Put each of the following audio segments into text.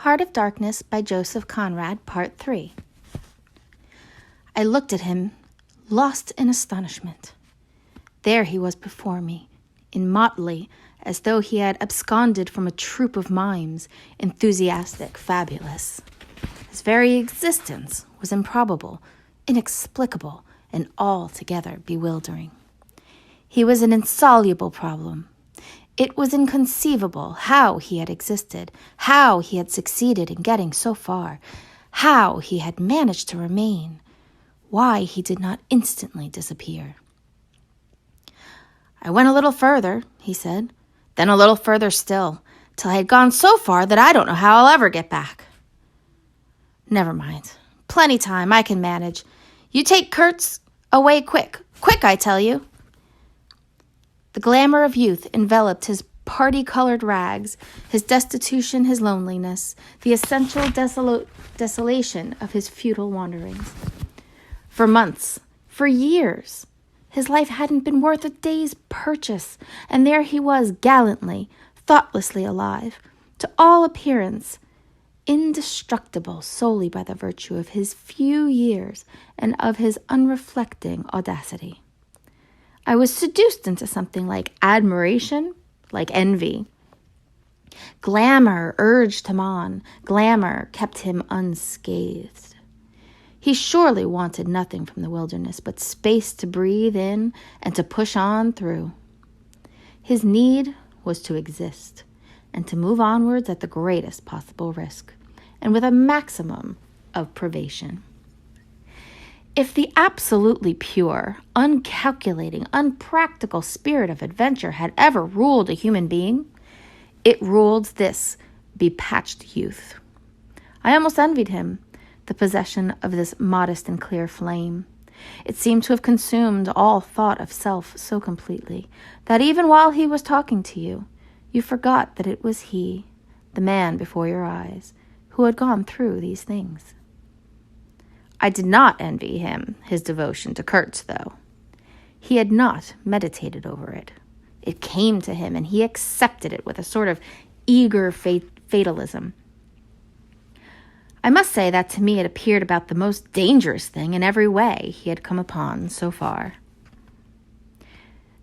Heart of Darkness by Joseph Conrad, Part 3. I looked at him, lost in astonishment. There he was before me, in motley, as though he had absconded from a troupe of mimes, enthusiastic, fabulous. His very existence was improbable, inexplicable, and altogether bewildering. He was an insoluble problem. It was inconceivable how he had existed, how he had succeeded in getting so far, how he had managed to remain, why he did not instantly disappear. I went a little further, he said, then a little further still, till I had gone so far that I don't know how I'll ever get back. Never mind. Plenty time. I can manage. You take Kurtz away quick. Quick, I tell you. The glamour of youth enveloped his party-colored rags, his destitution, his loneliness, the essential desolation of his futile wanderings. For months, for years, his life hadn't been worth a day's purchase, and there he was gallantly, thoughtlessly alive, to all appearance, indestructible solely by the virtue of his few years and of his unreflecting audacity. I was seduced into something like admiration, like envy. Glamour urged him on. Glamour kept him unscathed. He surely wanted nothing from the wilderness but space to breathe in and to push on through. His need was to exist and to move onwards at the greatest possible risk and with a maximum of privation. If the absolutely pure, uncalculating, unpractical spirit of adventure had ever ruled a human being, it ruled this bepatched youth. I almost envied him the possession of this modest and clear flame. It seemed to have consumed all thought of self so completely that even while he was talking to you, you forgot that it was he, the man before your eyes, who had gone through these things. I did not envy him his devotion to Kurtz, though. He had not meditated over it. It came to him, and he accepted it with a sort of eager fatalism. I must say that to me it appeared about the most dangerous thing in every way he had come upon so far.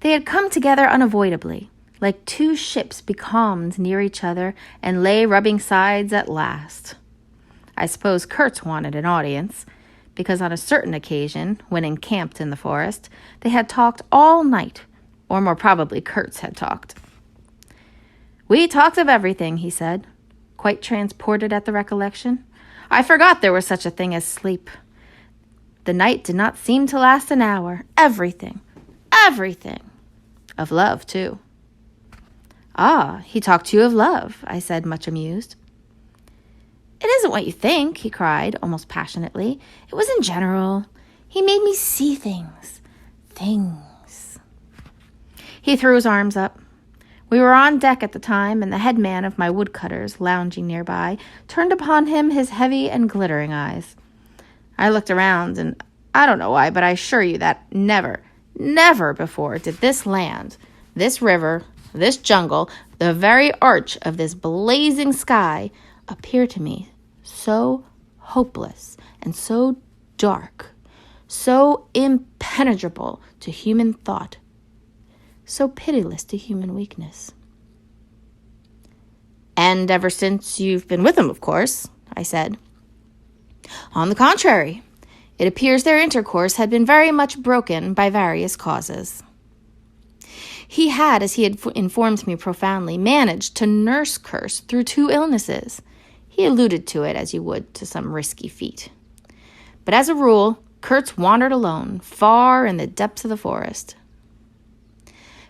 They had come together unavoidably, like two ships becalmed near each other and lay rubbing sides at last. I suppose Kurtz wanted an audience, because on a certain occasion, when encamped in the forest, they had talked all night, or more probably Kurtz had talked. We talked of everything, he said, quite transported at the recollection. I forgot there was such a thing as sleep. The night did not seem to last an hour. Everything. Of love, too. Ah, he talked to you of love, I said, much amused. It isn't what you think, he cried, almost passionately. It was in general. He made me see things. Things. He threw his arms up. We were on deck at the time, and the head man of my woodcutters, lounging nearby, turned upon him his heavy and glittering eyes. I looked around, and I don't know why, but I assure you that never before did this land, this river, this jungle, the very arch of this blazing sky appear to me so hopeless and so dark, so impenetrable to human thought, so pitiless to human weakness. And ever since you've been with him, of course, I said. On the contrary, it appears their intercourse had been very much broken by various causes. He had, as he had informed me profoundly, managed to nurse Kurtz through 2 illnesses. He alluded to it as you would to some risky feat. But as a rule, Kurtz wandered alone, far in the depths of the forest.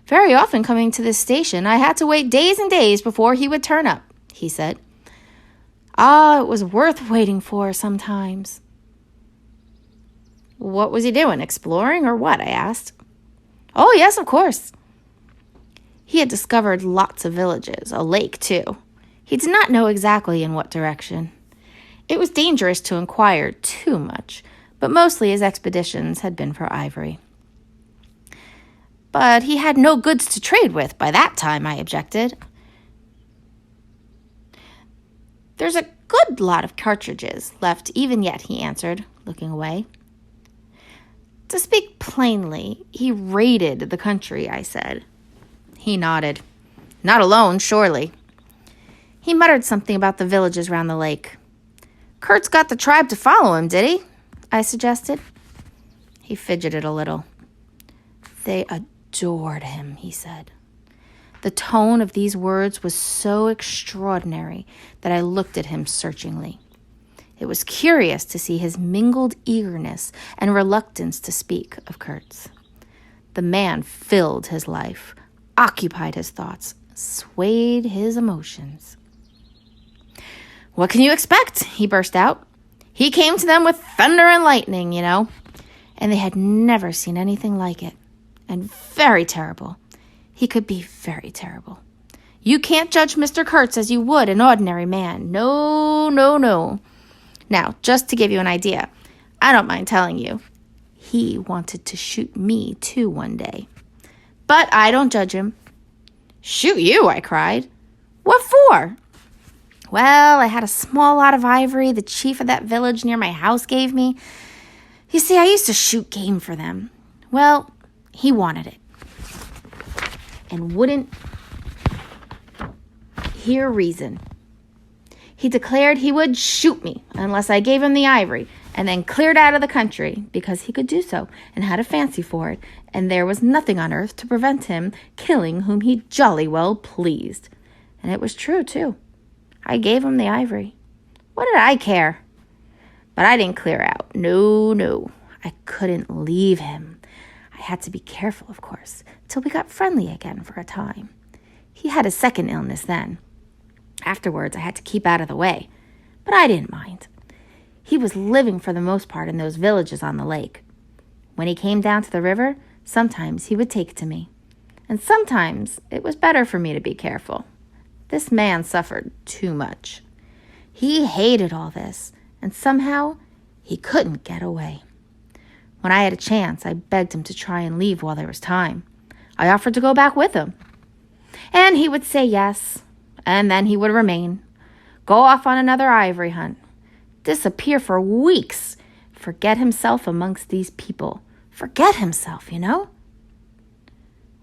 Very often coming to this station, I had to wait days and days before he would turn up, he said. Ah, it was worth waiting for sometimes. What was he doing, exploring or what? I asked. Oh, yes, of course. He had discovered lots of villages, a lake, too. He did not know exactly in what direction. It was dangerous to inquire too much, but mostly his expeditions had been for ivory. But he had no goods to trade with by that time, I objected. There's a good lot of cartridges left even yet, he answered, looking away. To speak plainly, he raided the country, I said. He nodded. Not alone, surely. He muttered something about the villages round the lake. Kurt's got the tribe to follow him, did he? I suggested. He fidgeted a little. They adored him, he said. The tone of these words was so extraordinary that I looked at him searchingly. It was curious to see his mingled eagerness and reluctance to speak of Kurt's. The man filled his life, occupied his thoughts, swayed his emotions. What can you expect? He burst out. He came to them with thunder and lightning, and they had never seen anything like it. And very terrible. He could be very terrible. You can't judge Mr. Kurtz as you would an ordinary man. No, no, no. Now, just to give you an idea, I don't mind telling you, he wanted to shoot me too one day. But I don't judge him. Shoot you, I cried. What for? Well, I had a small lot of ivory the chief of that village near my house gave me. You see, I used to shoot game for them. Well, he wanted it and wouldn't hear reason. He declared he would shoot me unless I gave him the ivory, and then cleared out of the country because he could do so and had a fancy for it, and there was nothing on earth to prevent him killing whom he jolly well pleased. And it was true, too. I gave him the ivory. What did I care? But I didn't clear out. No, no. I couldn't leave him. I had to be careful, of course, till we got friendly again for a time. He had a second illness then. Afterwards, I had to keep out of the way, but I didn't mind. He was living for the most part in those villages on the lake. When he came down to the river, sometimes he would take to me, and sometimes it was better for me to be careful. This man suffered too much. He hated all this, and somehow he couldn't get away. When I had a chance, I begged him to try and leave while there was time. I offered to go back with him. And he would say yes, and then he would remain, go off on another ivory hunt, disappear for weeks, forget himself amongst these people. Forget himself,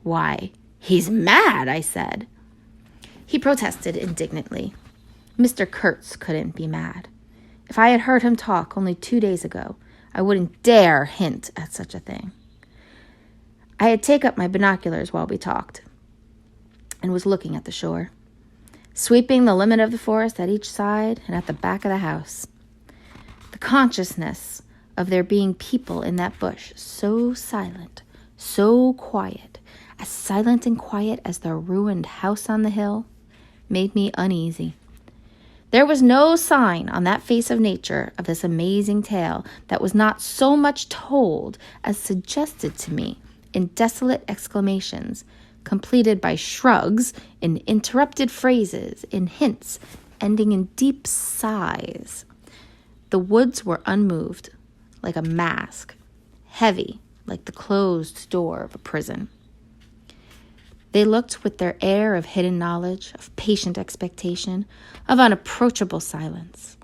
Why, he's mad, I said. He protested indignantly. Mr. Kurtz couldn't be mad. If I had heard him talk only 2 days ago, I wouldn't dare hint at such a thing. I had taken up my binoculars while we talked and was looking at the shore, sweeping the limit of the forest at each side and at the back of the house. The consciousness of there being people in that bush, so silent, so quiet, as silent and quiet as the ruined house on the hill, made me uneasy. There was no sign on that face of nature of this amazing tale that was not so much told as suggested to me in desolate exclamations, completed by shrugs, in interrupted phrases, in hints, ending in deep sighs. The woods were unmoved, like a mask, heavy, like the closed door of a prison. They looked with their air of hidden knowledge, of patient expectation, of unapproachable silence.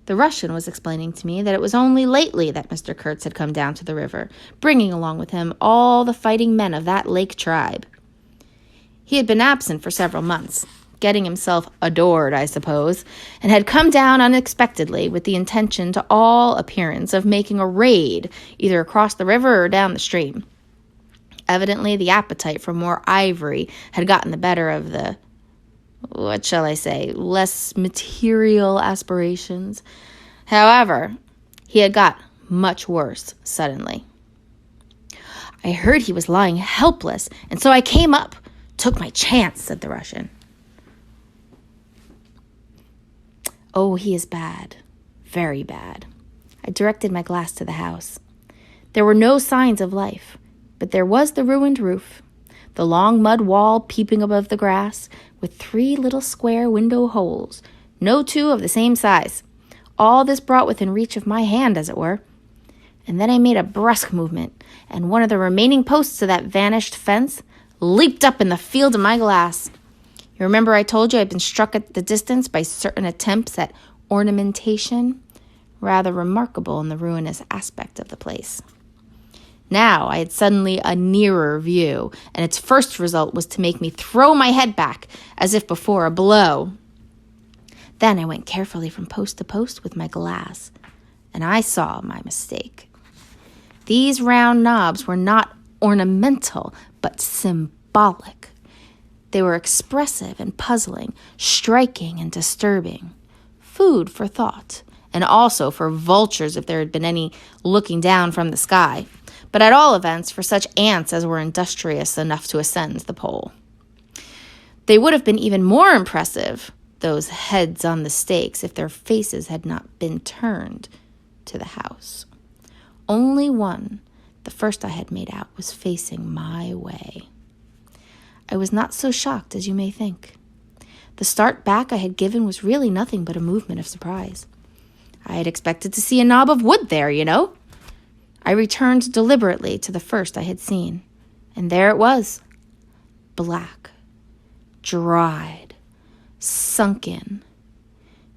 The Russian was explaining to me that it was only lately that Mr. Kurtz had come down to the river, bringing along with him all the fighting men of that lake tribe. He had been absent for several months, getting himself adored, I suppose, and had come down unexpectedly with the intention to all appearance of making a raid, either across the river or down the stream. Evidently, the appetite for more ivory had gotten the better of the, less material aspirations. However, he had got much worse suddenly. I heard he was lying helpless, and so I came up, took my chance, said the Russian. Oh, he is bad, very bad. I directed my glass to the house. There were no signs of life. But there was the ruined roof, the long mud wall peeping above the grass, with 3 little square window holes, no 2 of the same size. All this brought within reach of my hand, as it were. And then I made a brusque movement, and one of the remaining posts of that vanished fence leaped up in the field of my glass. You Remember I told you I'd been struck at the distance by certain attempts at ornamentation? Rather remarkable in the ruinous aspect of the place. Now I had suddenly a nearer view, and its first result was to make me throw my head back, as if before a blow. Then I went carefully from post to post with my glass, and I saw my mistake. These round knobs were not ornamental, but symbolic. They were expressive and puzzling, striking and disturbing, food for thought, and also for vultures if there had been any looking down from the sky, but at all events for such ants as were industrious enough to ascend the pole. They would have been even more impressive, those heads on the stakes, if their faces had not been turned to the house. Only one, the first I had made out, was facing my way. I was not so shocked as you may think. The start back I had given was really nothing but a movement of surprise. I had expected to see a knob of wood there, you know. I returned deliberately to the first I had seen, and there it was, black, dried, sunken,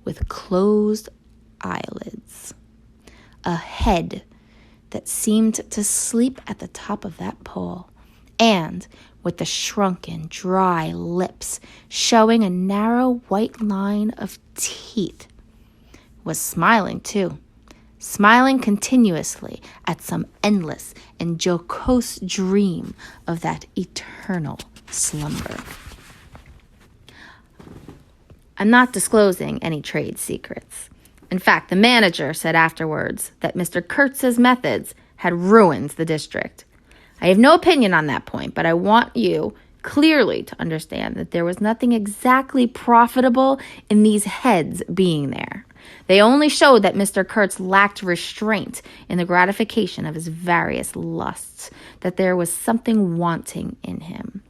with closed eyelids. A head that seemed to sleep at the top of that pole, and with the shrunken, dry lips showing a narrow white line of teeth, was smiling too, smiling continuously at some endless and jocose dream of that eternal slumber. I'm not disclosing any trade secrets. In fact, the manager said afterwards that Mr. Kurtz's methods had ruined the district. I have no opinion on that point, but I want you clearly to understand that there was nothing exactly profitable in these heads being there. They only showed that Mr. Kurtz lacked restraint in the gratification of his various lusts, that there was something wanting in him,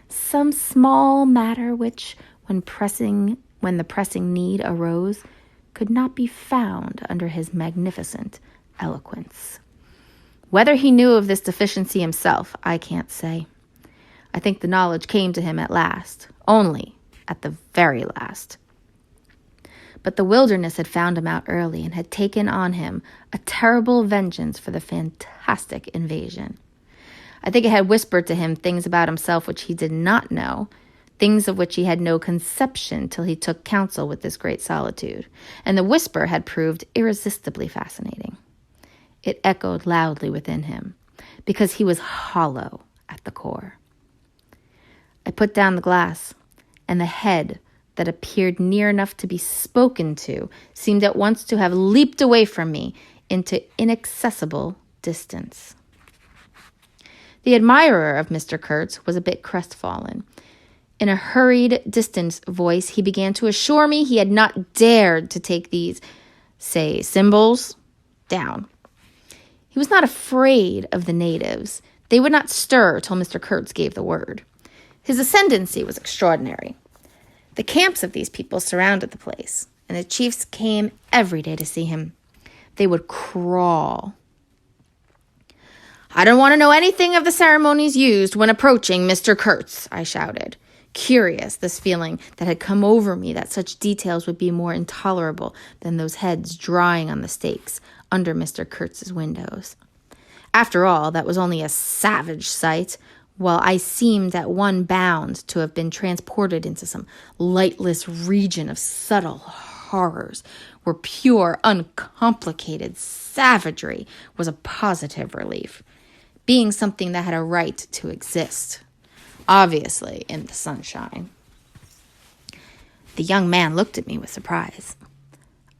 some small matter which, when the pressing need arose, could not be found under his magnificent eloquence. Whether he knew of this deficiency himself, I can't say. I think the knowledge came to him at last, only at the very last. But the wilderness had found him out early and had taken on him a terrible vengeance for the fantastic invasion. I think it had whispered to him things about himself which he did not know, things of which he had no conception till he took counsel with this great solitude, and the whisper had proved irresistibly fascinating. It echoed loudly within him, because he was hollow at the core. I put down the glass, and the head that appeared near enough to be spoken to seemed at once to have leaped away from me into inaccessible distance. The admirer of Mr. Kurtz was a bit crestfallen. In a hurried, distant voice, he began to assure me he had not dared to take these, say, symbols down. He was not afraid of the natives. They would not stir till Mr. Kurtz gave the word. His ascendancy was extraordinary. The camps of these people surrounded the place, and the chiefs came every day to see him. They would crawl. "I don't want to know anything of the ceremonies used when approaching Mr. Kurtz," I shouted, curious, this feeling that had come over me that such details would be more intolerable than those heads drying on the stakes under Mr. Kurtz's windows. After all, that was only a savage sight, while I seemed at one bound to have been transported into some lightless region of subtle horrors, where pure, uncomplicated savagery was a positive relief, being something that had a right to exist, obviously in the sunshine. The young man looked at me with surprise.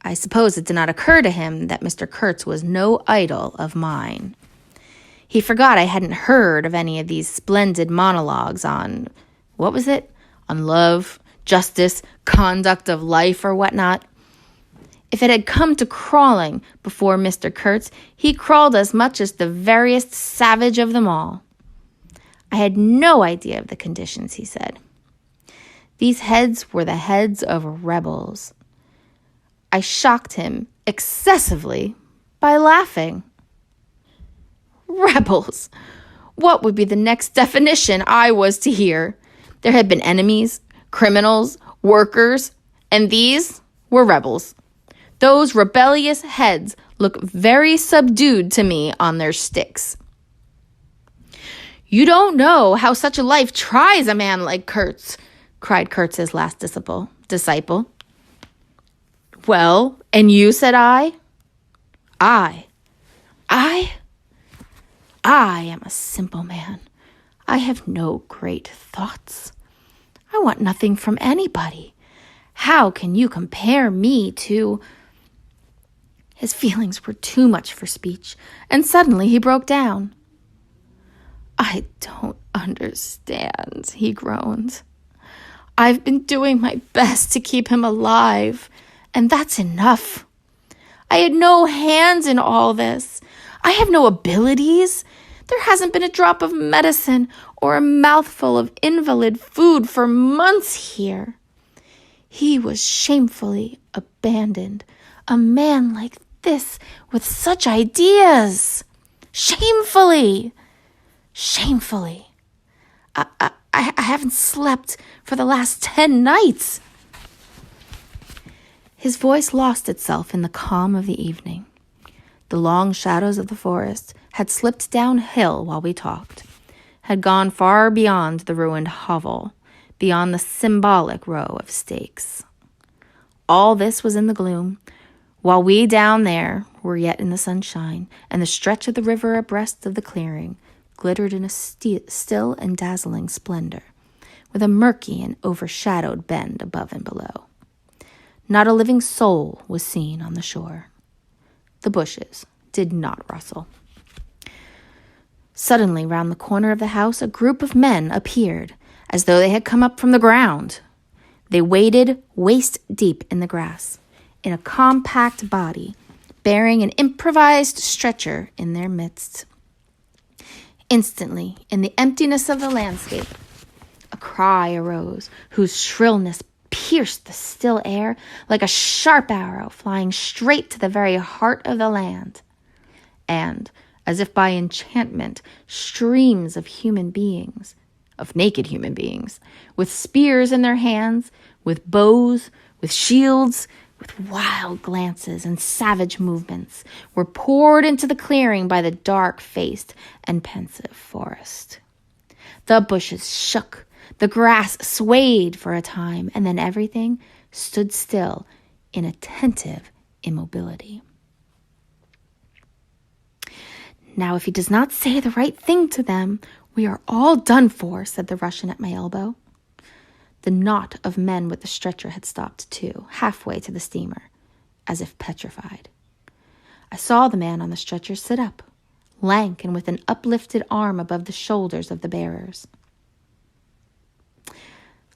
I suppose it did not occur to him that Mr. Kurtz was no idol of mine. He forgot I hadn't heard of any of these splendid monologues on, what was it? On love, justice, conduct of life, or whatnot. If it had come to crawling before Mr. Kurtz, he crawled as much as the veriest savage of them all. I had no idea of the conditions, he said. These heads were the heads of rebels. I shocked him excessively by laughing. Rebels! What would be the next definition I was to hear? There had been enemies, criminals, workers, and these were rebels. Those rebellious heads look very subdued to me on their sticks. You don't know how such a life tries a man like Kurtz, cried Kurtz's last disciple. Well, and you, said I. I am a simple man. I have no great thoughts. I want nothing from anybody. How can you compare me to... His feelings were too much for speech, and suddenly he broke down. I don't understand, he groaned. I've been doing my best to keep him alive, and that's enough. I had no hands in all this. I have no abilities. There hasn't been a drop of medicine or a mouthful of invalid food for months here. He was shamefully abandoned. A man like this with such ideas. Shamefully. I haven't slept for the last 10 nights. His voice lost itself in the calm of the evening. The long shadows of the forest had slipped downhill while we talked, had gone far beyond the ruined hovel, beyond the symbolic row of stakes. All this was in the gloom, while we down there were yet in the sunshine, and the stretch of the river abreast of the clearing glittered in a still and dazzling splendor, with a murky and overshadowed bend above and below. Not a living soul was seen on the shore. The bushes did not rustle. Suddenly, round the corner of the house, a group of men appeared, as though they had come up from the ground. They waded waist-deep in the grass, in a compact body, bearing an improvised stretcher in their midst. Instantly, in the emptiness of the landscape, a cry arose, whose shrillness pierced the still air like a sharp arrow flying straight to the very heart of the land. And, as if by enchantment, streams of human beings, of naked human beings, with spears in their hands, with bows, with shields, with wild glances and savage movements, were poured into the clearing by the dark-faced and pensive forest. The bushes shook, the grass swayed for a time, and then everything stood still in attentive immobility. Now, if he does not say the right thing to them, we are all done for, said the Russian at my elbow. The knot of men with the stretcher had stopped too, halfway to the steamer, as if petrified. I saw the man on the stretcher sit up, lank and with an uplifted arm above the shoulders of the bearers.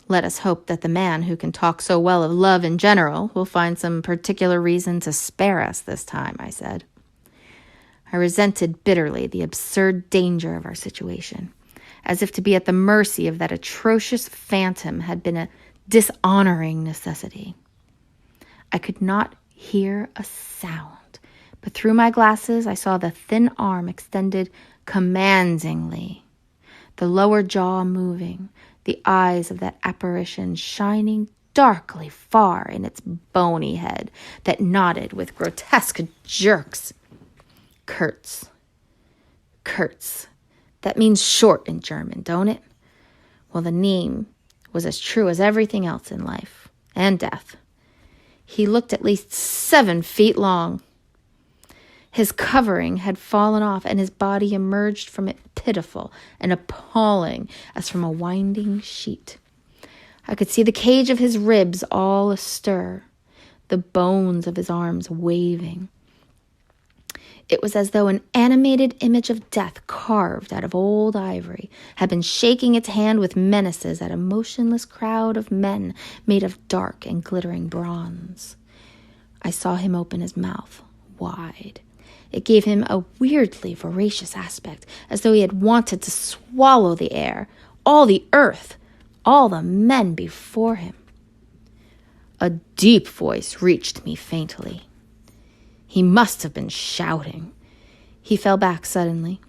Let us hope that the man who can talk so well of love in general will find some particular reason to spare us this time, I said. I resented bitterly the absurd danger of our situation, as if to be at the mercy of that atrocious phantom had been a dishonoring necessity. I could not hear a sound, but through my glasses I saw the thin arm extended commandingly, the lower jaw moving, the eyes of that apparition shining darkly far in its bony head that nodded with grotesque jerks. Kurtz. That means short in German, don't it? Well, the name was as true as everything else in life and death. He looked at least 7 feet long. His covering had fallen off, and his body emerged from it pitiful and appalling as from a winding sheet. I could see the cage of his ribs all astir, the bones of his arms waving. It was as though an animated image of death carved out of old ivory had been shaking its hand with menaces at a motionless crowd of men made of dark and glittering bronze. I saw him open his mouth wide. It gave him a weirdly voracious aspect, as though he had wanted to swallow the air, all the earth, all the men before him. A deep voice reached me faintly. He must have been shouting. He fell back suddenly.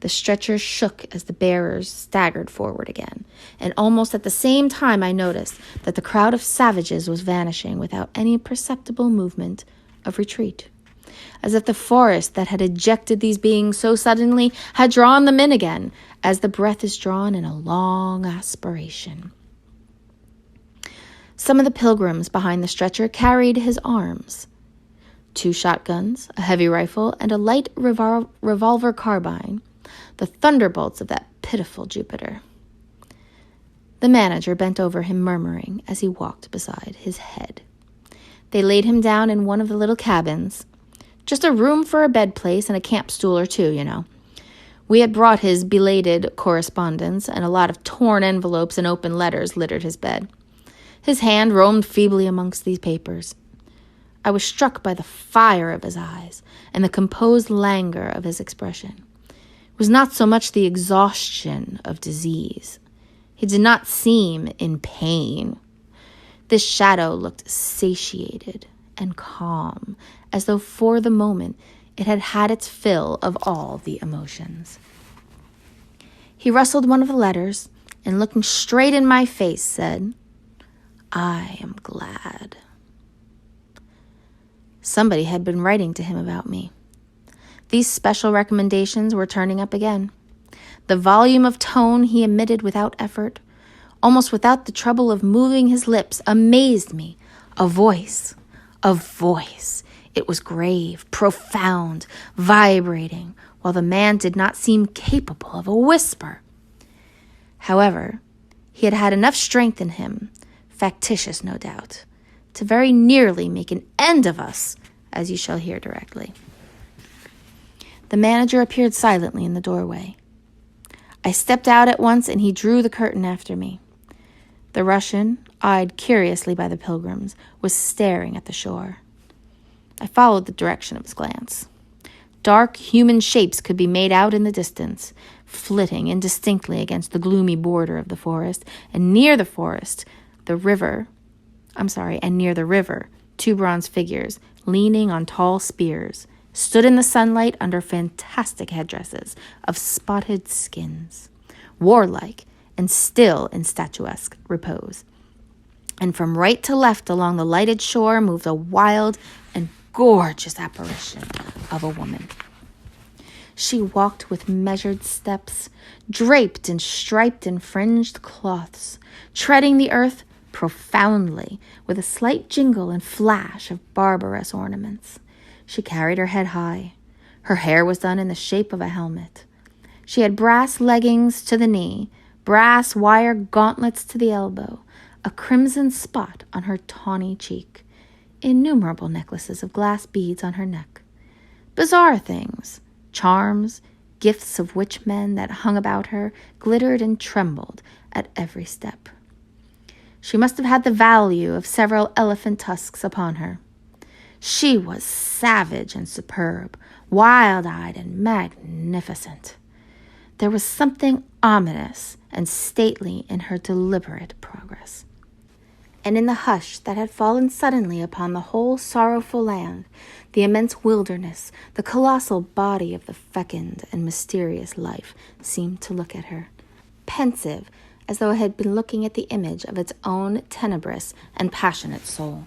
The stretcher shook as the bearers staggered forward again, and almost at the same time I noticed that the crowd of savages was vanishing without any perceptible movement of retreat, as if the forest that had ejected these beings so suddenly had drawn them in again, as the breath is drawn in a long aspiration. Some of the pilgrims behind the stretcher carried his arms. 2 shotguns, a heavy rifle, and a light revolver carbine, the thunderbolts of that pitiful Jupiter. The manager bent over him, murmuring as he walked beside his head. They laid him down in one of the little cabins, just a room for a bed place and a camp stool or 2, you know. We had brought his belated correspondence, and a lot of torn envelopes and open letters littered his bed. His hand roamed feebly amongst these papers. I was struck by the fire of his eyes and the composed languor of his expression. It was not so much the exhaustion of disease. He did not seem in pain. This shadow looked satiated and calm, as though for the moment it had had its fill of all the emotions. He rustled one of the letters, and looking straight in my face, said, "I am glad." Somebody had been writing to him about me. These special recommendations were turning up again. The volume of tone he emitted without effort, almost without the trouble of moving his lips, amazed me. A voice. It was grave, profound, vibrating, while the man did not seem capable of a whisper. However, he had had enough strength in him, factitious no doubt, to very nearly make an end of us, as you shall hear directly. The manager appeared silently in the doorway. I stepped out at once, and he drew the curtain after me. The Russian, eyed curiously by the pilgrims, was staring at the shore. I followed the direction of his glance. Dark human shapes could be made out in the distance, flitting indistinctly against the gloomy border of the forest, and near the river, 2 bronze figures, leaning on tall spears, stood in the sunlight under fantastic headdresses of spotted skins, warlike and still in statuesque repose. And from right to left along the lighted shore moved a wild and gorgeous apparition of a woman. She walked with measured steps, draped in striped and fringed cloths, treading the earth profoundly with a slight jingle and flash of barbarous ornaments. She carried her head high. Her hair was done in the shape of a helmet. She had brass leggings to the knee, brass wire gauntlets to the elbow, a crimson spot on her tawny cheek, innumerable necklaces of glass beads on her neck. Bizarre things, charms, gifts of witch-men that hung about her, glittered and trembled at every step. She must have had the value of several elephant tusks upon her. She was savage and superb, wild-eyed and magnificent. There was something ominous and stately in her deliberate progress. And in the hush that had fallen suddenly upon the whole sorrowful land, the immense wilderness, the colossal body of the fecund and mysterious life seemed to look at her, pensive, as though it had been looking at the image of its own tenebrous and passionate soul.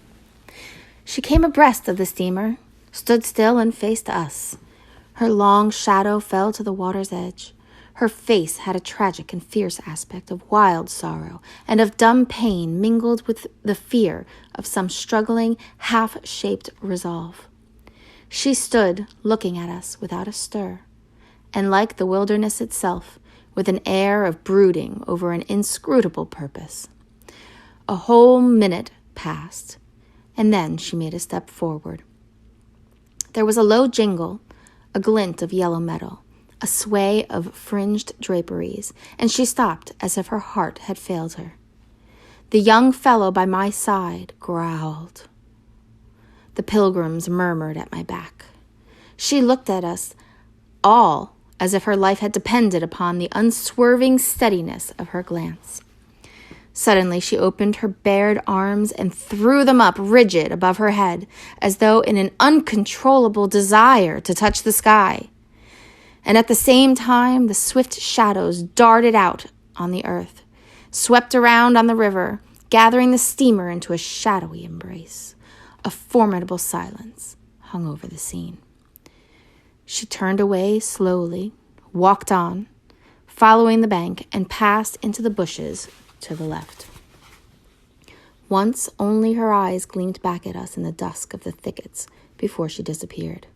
She came abreast of the steamer, stood still and faced us. Her long shadow fell to the water's edge. Her face had a tragic and fierce aspect of wild sorrow and of dumb pain mingled with the fear of some struggling, half-shaped resolve. She stood looking at us without a stir, and like the wilderness itself, with an air of brooding over an inscrutable purpose. A whole minute passed, and then she made a step forward. There was a low jingle, a glint of yellow metal, a sway of fringed draperies, and she stopped as if her heart had failed her. The young fellow by my side growled. The pilgrims murmured at my back. She looked at us all as if her life had depended upon the unswerving steadiness of her glance. Suddenly she opened her bared arms and threw them up rigid above her head, as though in an uncontrollable desire to touch the sky. And at the same time, the swift shadows darted out on the earth, swept around on the river, gathering the steamer into a shadowy embrace. A formidable silence hung over the scene. She turned away slowly, walked on, following the bank, and passed into the bushes to the left. Once only her eyes gleamed back at us in the dusk of the thickets before she disappeared.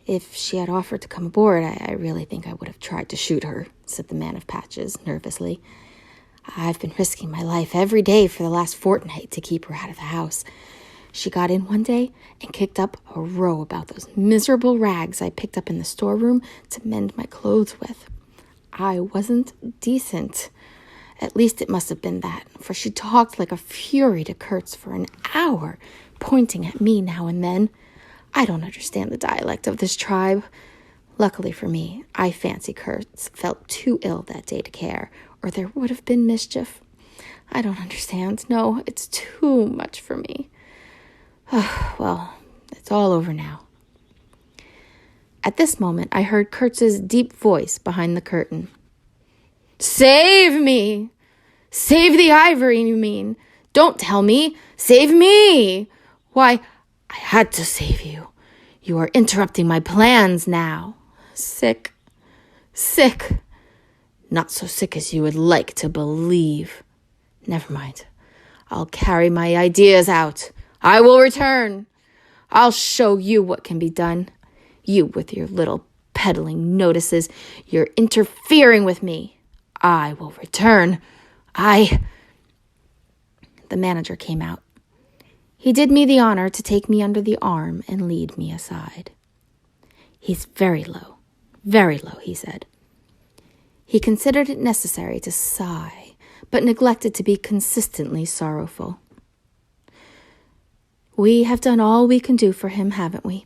"If she had offered to come aboard, I really think I would have tried to shoot her," said the man of patches nervously. "I've been risking my life every day for the last fortnight to keep her out of the house. She got in one day and kicked up a row about those miserable rags I picked up in the storeroom to mend my clothes with. I wasn't decent. At least it must have been that, for she talked like a fury to Kurtz for an hour, pointing at me now and then. I don't understand the dialect of this tribe. Luckily for me, I fancy Kurtz felt too ill that day to care, or there would have been mischief. I don't understand. No, it's too much for me. Well, it's all over now." At this moment, I heard Kurtz's deep voice behind the curtain. "Save me! Save the ivory, you mean? Don't tell me! Save me! Why, I had to save you. You are interrupting my plans now. Sick. Not so sick as you would like to believe. Never mind. I'll carry my ideas out. I will return. I'll show you what can be done. You with your little peddling notices. You're interfering with me. I will return. The manager came out. He did me the honor to take me under the arm and lead me aside. "He's very low, he said. He considered it necessary to sigh, but neglected to be consistently sorrowful. "We have done all we can do for him, haven't we?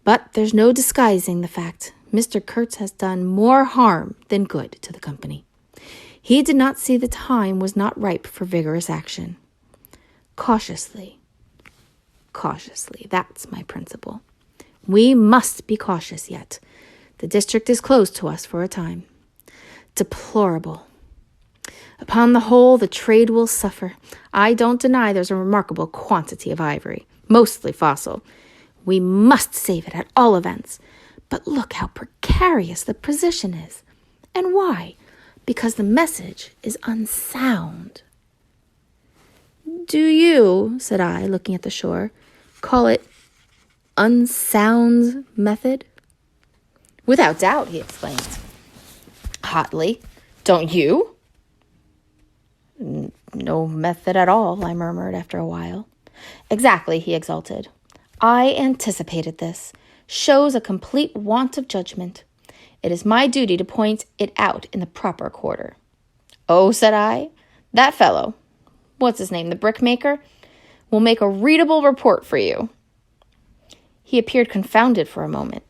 But there's no disguising the fact. Mr. Kurtz has done more harm than good to the company. He did not see the time was not ripe for vigorous action. Cautiously, that's my principle. We must be cautious yet. The district is closed to us for a time. Deplorable. Upon the whole, the trade will suffer. I don't deny there's a remarkable quantity of ivory, mostly fossil. We must save it at all events. But look how precarious the position is. And why? Because the message is unsound." "Do you," said I, looking at the shore, "call it unsound method?" "Without doubt," he explained hotly. "Don't you?" "No method at all," I murmured after a while. "Exactly," he exulted. "I anticipated this. Shows a complete want of judgment. It is my duty to point it out in the proper quarter." "Oh," said I, "that fellow, what's his name, the brickmaker, will make a readable report for you." He appeared confounded for a moment.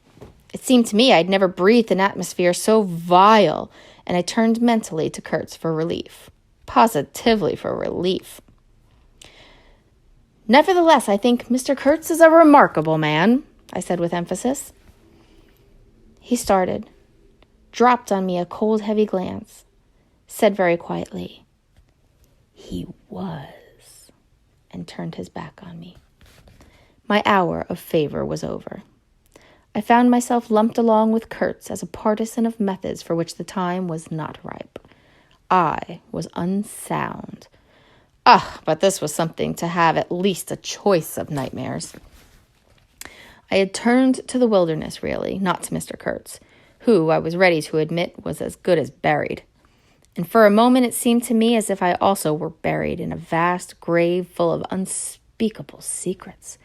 It seemed to me I'd never breathed an atmosphere so vile, and I turned mentally to Kurtz for relief. Positively for relief. "Nevertheless, I think Mr. Kurtz is a remarkable man," I said with emphasis. He started, dropped on me a cold, heavy glance, said very quietly, "He was," and turned his back on me. My hour of favor was over. I found myself lumped along with Kurtz as a partisan of methods for which the time was not ripe. I was unsound. But this was something to have at least a choice of nightmares. I had turned to the wilderness, really, not to Mr. Kurtz, who, I was ready to admit, was as good as buried. And for a moment it seemed to me as if I also were buried in a vast grave full of unspeakable secrets.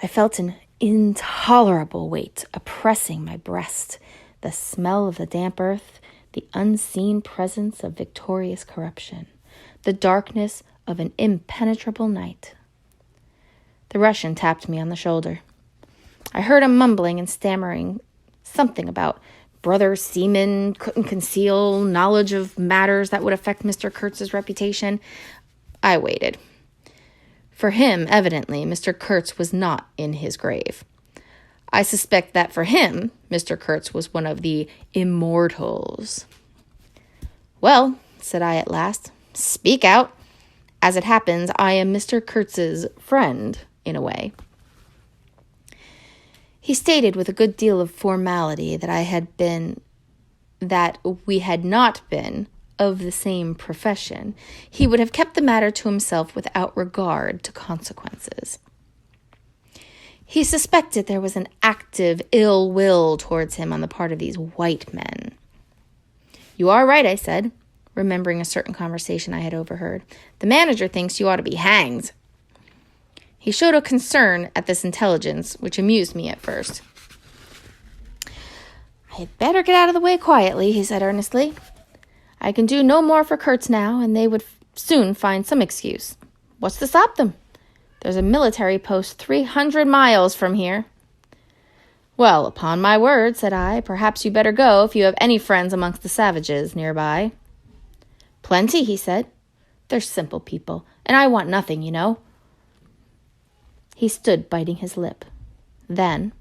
I felt an intolerable weight oppressing my breast, the smell of the damp earth, the unseen presence of victorious corruption, the darkness of an impenetrable night. The Russian tapped me on the shoulder. I heard him mumbling and stammering something about brother seaman couldn't conceal knowledge of matters that would affect Mr. Kurtz's reputation. I waited. For him, evidently, Mr. Kurtz was not in his grave. I suspect that for him, Mr. Kurtz was one of the immortals. Well, said I at last, speak out. As it happens, I am Mr. Kurtz's friend, in a way. He stated with a good deal of formality that we had not been of the same profession. He would have kept the matter to himself without regard to consequences. He suspected there was an active ill will towards him on the part of these white men. You are right, I said, remembering a certain conversation I had overheard. The manager thinks you ought to be hanged. He showed a concern at this intelligence, which amused me at first. I had better get out of the way quietly, he said earnestly. I can do no more for Kurtz now, and they would soon find some excuse. What's to stop them? There's a military post 300 miles from here. Well, upon my word, said I, perhaps you better go if you have any friends amongst the savages nearby. Plenty, he said. They're simple people, and I want nothing, you know. He stood biting his lip. Then,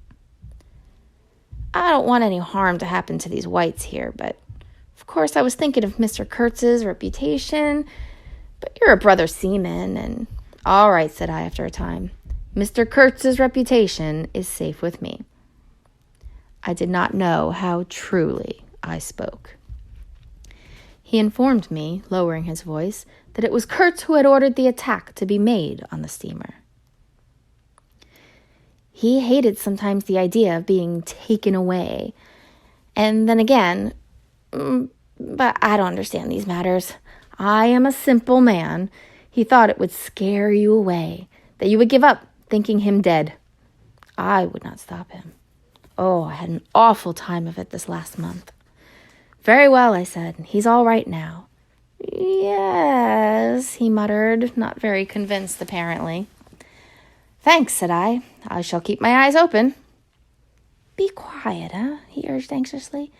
I don't want any harm to happen to these whites here, but of course I was thinking of Mr. Kurtz's reputation, but you're a brother seaman, and all right, said I after a time. Mr. Kurtz's reputation is safe with me. I did not know how truly I spoke. He informed me, lowering his voice, that it was Kurtz who had ordered the attack to be made on the steamer. He hated sometimes the idea of being taken away. And then again, but I don't understand these matters. I am a simple man. He thought it would scare you away, that you would give up, thinking him dead. I would not stop him. Oh, I had an awful time of it this last month. Very well, I said. He's all right now. Yes, he muttered, not very convinced, apparently. Thanks, said I. I shall keep my eyes open. Be quiet, he urged anxiously.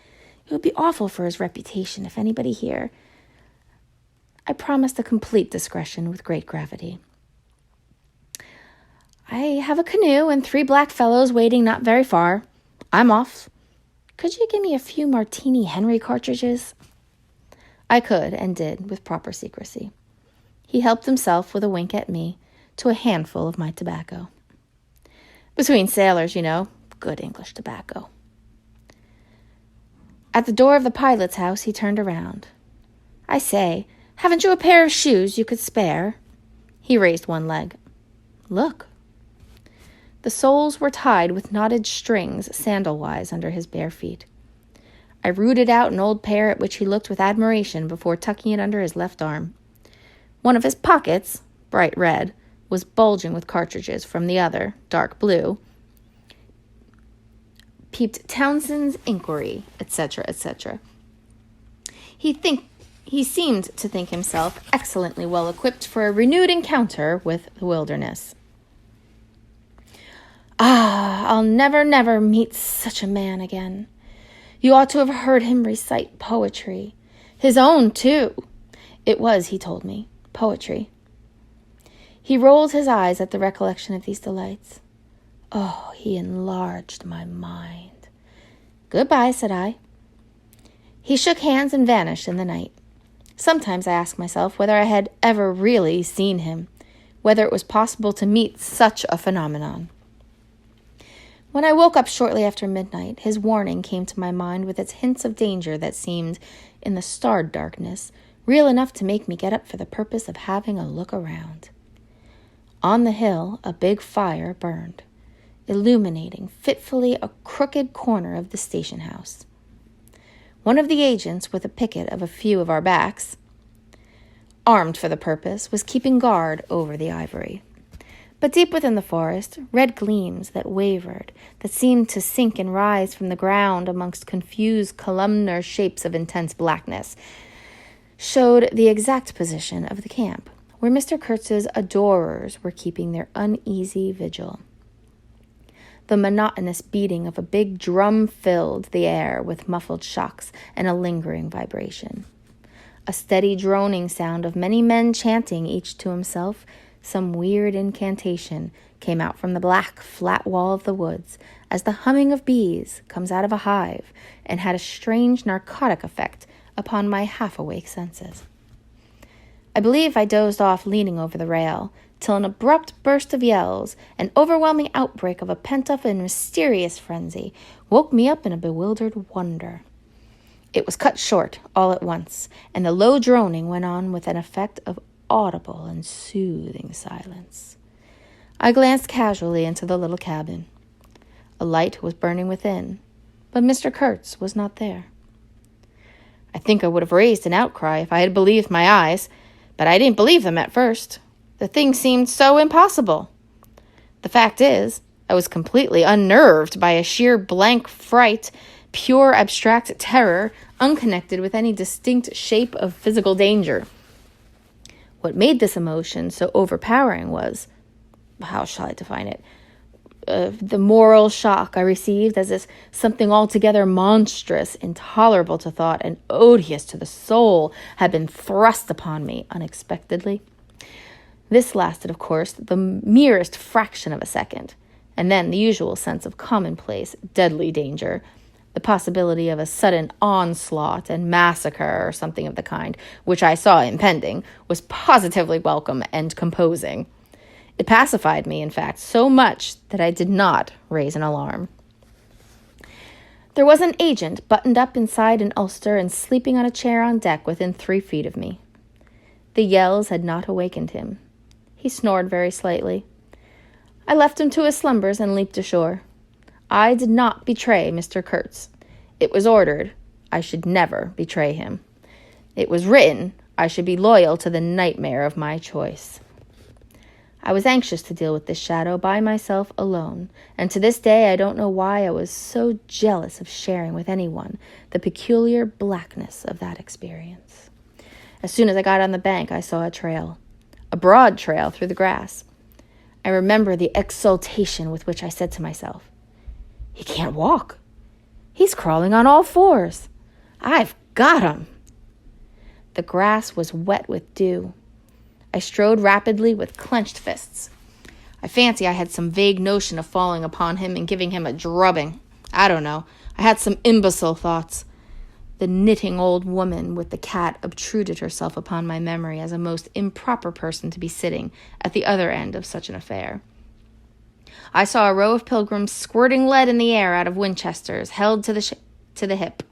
It would be awful for his reputation if anybody here. I promised a complete discretion with great gravity. I have a canoe and 3 black fellows waiting not very far. I'm off. Could you give me a few Martini Henry cartridges? I could and did with proper secrecy. He helped himself with a wink at me to a handful of my tobacco. Between sailors, you know, good English tobacco. At the door of the pilot's house, he turned around. I say, haven't you a pair of shoes you could spare? He raised one leg. Look. The soles were tied with knotted strings sandal-wise under his bare feet. I rooted out an old pair at which he looked with admiration before tucking it under his left arm. One of his pockets, bright red, was bulging with cartridges. From the other, dark blue, peeped Townsend's inquiry, etc., etc. He seemed to think himself excellently well equipped for a renewed encounter with the wilderness. I'll never meet such a man again. You ought to have heard him recite poetry. His own, too. It was, he told me, poetry. He rolled his eyes at the recollection of these delights. Oh, he enlarged my mind. Goodbye, said I. He shook hands and vanished in the night. Sometimes I asked myself whether I had ever really seen him, whether it was possible to meet such a phenomenon. When I woke up shortly after midnight, his warning came to my mind with its hints of danger that seemed, in the starred darkness, real enough to make me get up for the purpose of having a look around. On the hill, a big fire burned, illuminating fitfully a crooked corner of the station house. One of the agents, with a picket of a few of our backs, armed for the purpose, was keeping guard over the ivory. But deep within the forest, red gleams that wavered, that seemed to sink and rise from the ground amongst confused columnar shapes of intense blackness, showed the exact position of the camp, where Mr. Kurtz's adorers were keeping their uneasy vigil. The monotonous beating of a big drum filled the air with muffled shocks and a lingering vibration. A steady droning sound of many men chanting, each to himself, Some weird incantation came out from the black, flat wall of the woods, as the humming of bees comes out of a hive, and had a strange narcotic effect upon my half-awake senses. I believe I dozed off leaning over the rail, till an abrupt burst of yells, an overwhelming outbreak of a pent-up and mysterious frenzy, woke me up in a bewildered wonder. It was cut short all at once, and the low droning went on with an effect of audible and soothing silence. I glanced casually into the little cabin. A light was burning within, but Mr. Kurtz was not there. I think I would have raised an outcry if I had believed my eyes, but I didn't believe them at first. The thing seemed so impossible. The fact is, I was completely unnerved by a sheer blank fright, pure abstract terror, unconnected with any distinct shape of physical danger. What made this emotion so overpowering was, how shall I define it? The moral shock I received as if something altogether monstrous, intolerable to thought, and odious to the soul had been thrust upon me unexpectedly. This lasted, of course, the merest fraction of a second, and then the usual sense of commonplace, deadly danger, the possibility of a sudden onslaught and massacre or something of the kind, which I saw impending, was positively welcome and composing. It pacified me, in fact, so much that I did not raise an alarm. There was an agent buttoned up inside an ulster and sleeping on a chair on deck within 3 feet of me. The yells had not awakened him. He snored very slightly. I left him to his slumbers and leaped ashore. I did not betray Mr. Kurtz. It was ordered I should never betray him. It was written I should be loyal to the nightmare of my choice. I was anxious to deal with this shadow by myself alone, and to this day I don't know why I was so jealous of sharing with anyone the peculiar blackness of that experience. As soon as I got on the bank, I saw a trail, a broad trail through the grass. I remember the exultation with which I said to myself, "He can't walk. He's crawling on all fours. I've got him." The grass was wet with dew. I strode rapidly with clenched fists. I fancy I had some vague notion of falling upon him and giving him a drubbing. I don't know. I had some imbecile thoughts. The knitting old woman with the cat obtruded herself upon my memory as a most improper person to be sitting at the other end of such an affair. I saw a row of pilgrims squirting lead in the air out of Winchesters, held to the hip.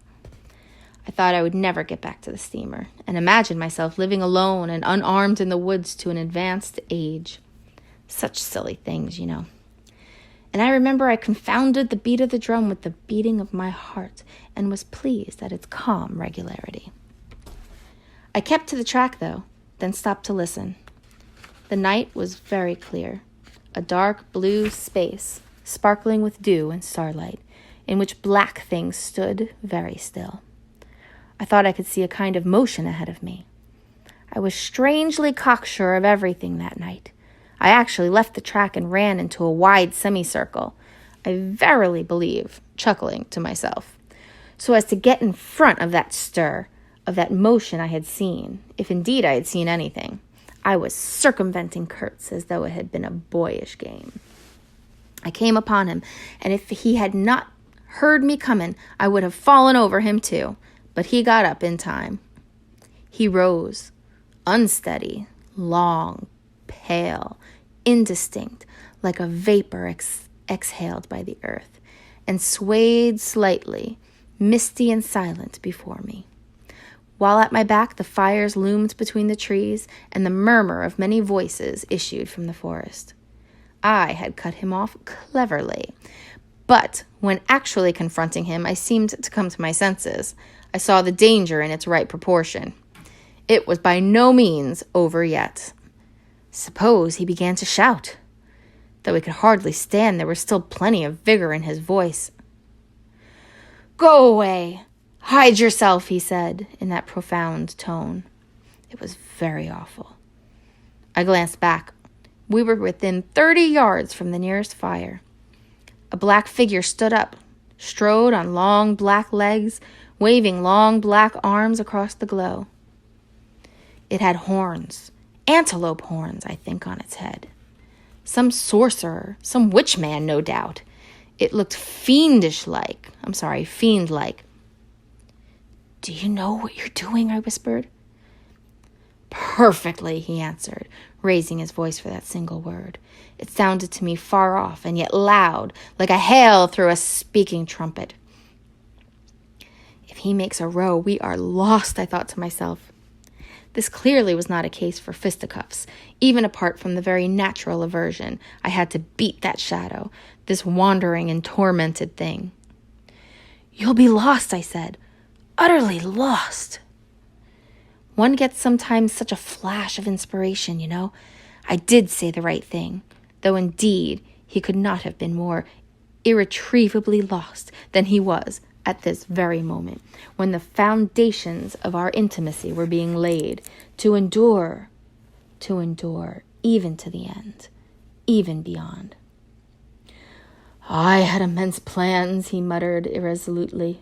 I thought I would never get back to the steamer, and imagined myself living alone and unarmed in the woods to an advanced age. Such silly things, you know. And I remember I confounded the beat of the drum with the beating of my heart, and was pleased at its calm regularity. I kept to the track, though, then stopped to listen. The night was very clear, a dark blue space, sparkling with dew and starlight, in which black things stood very still. I thought I could see a kind of motion ahead of me. I was strangely cocksure of everything that night. I actually left the track and ran into a wide semicircle, I verily believe, chuckling to myself, so as to get in front of that stir, of that motion I had seen, if indeed I had seen anything. I was circumventing Kurtz as though it had been a boyish game. I came upon him, and if he had not heard me coming, I would have fallen over him too. But he got up in time. He rose, unsteady, long, pale, indistinct, like a vapor exhaled by the earth, and swayed slightly, misty and silent before me. While at my back the fires loomed between the trees, and the murmur of many voices issued from the forest. I had cut him off cleverly, but when actually confronting him, I seemed to come to my senses. I saw the danger in its right proportion. It was by no means over yet. Suppose he began to shout. Though he could hardly stand, there was still plenty of vigor in his voice. "Go away! Hide yourself," he said, in that profound tone. It was very awful. I glanced back. We were within 30 yards from the nearest fire. A black figure stood up, strode on long black legs, waving long black arms across the glow. It had horns, antelope horns, I think, on its head. Some sorcerer, some witch man, no doubt. It looked fiend-like. "Do you know what you're doing?" I whispered. "Perfectly," he answered, raising his voice for that single word. It sounded to me far off and yet loud, like a hail through a speaking trumpet. If he makes a row, we are lost, I thought to myself. This clearly was not a case for fisticuffs, even apart from the very natural aversion I had to beat that shadow, this wandering and tormented thing. "You'll be lost," I said, "utterly lost." One gets sometimes such a flash of inspiration, you know. I did say the right thing, though indeed he could not have been more irretrievably lost than he was at this very moment, when the foundations of our intimacy were being laid, to endure, even to the end, even beyond. "I had immense plans," he muttered irresolutely.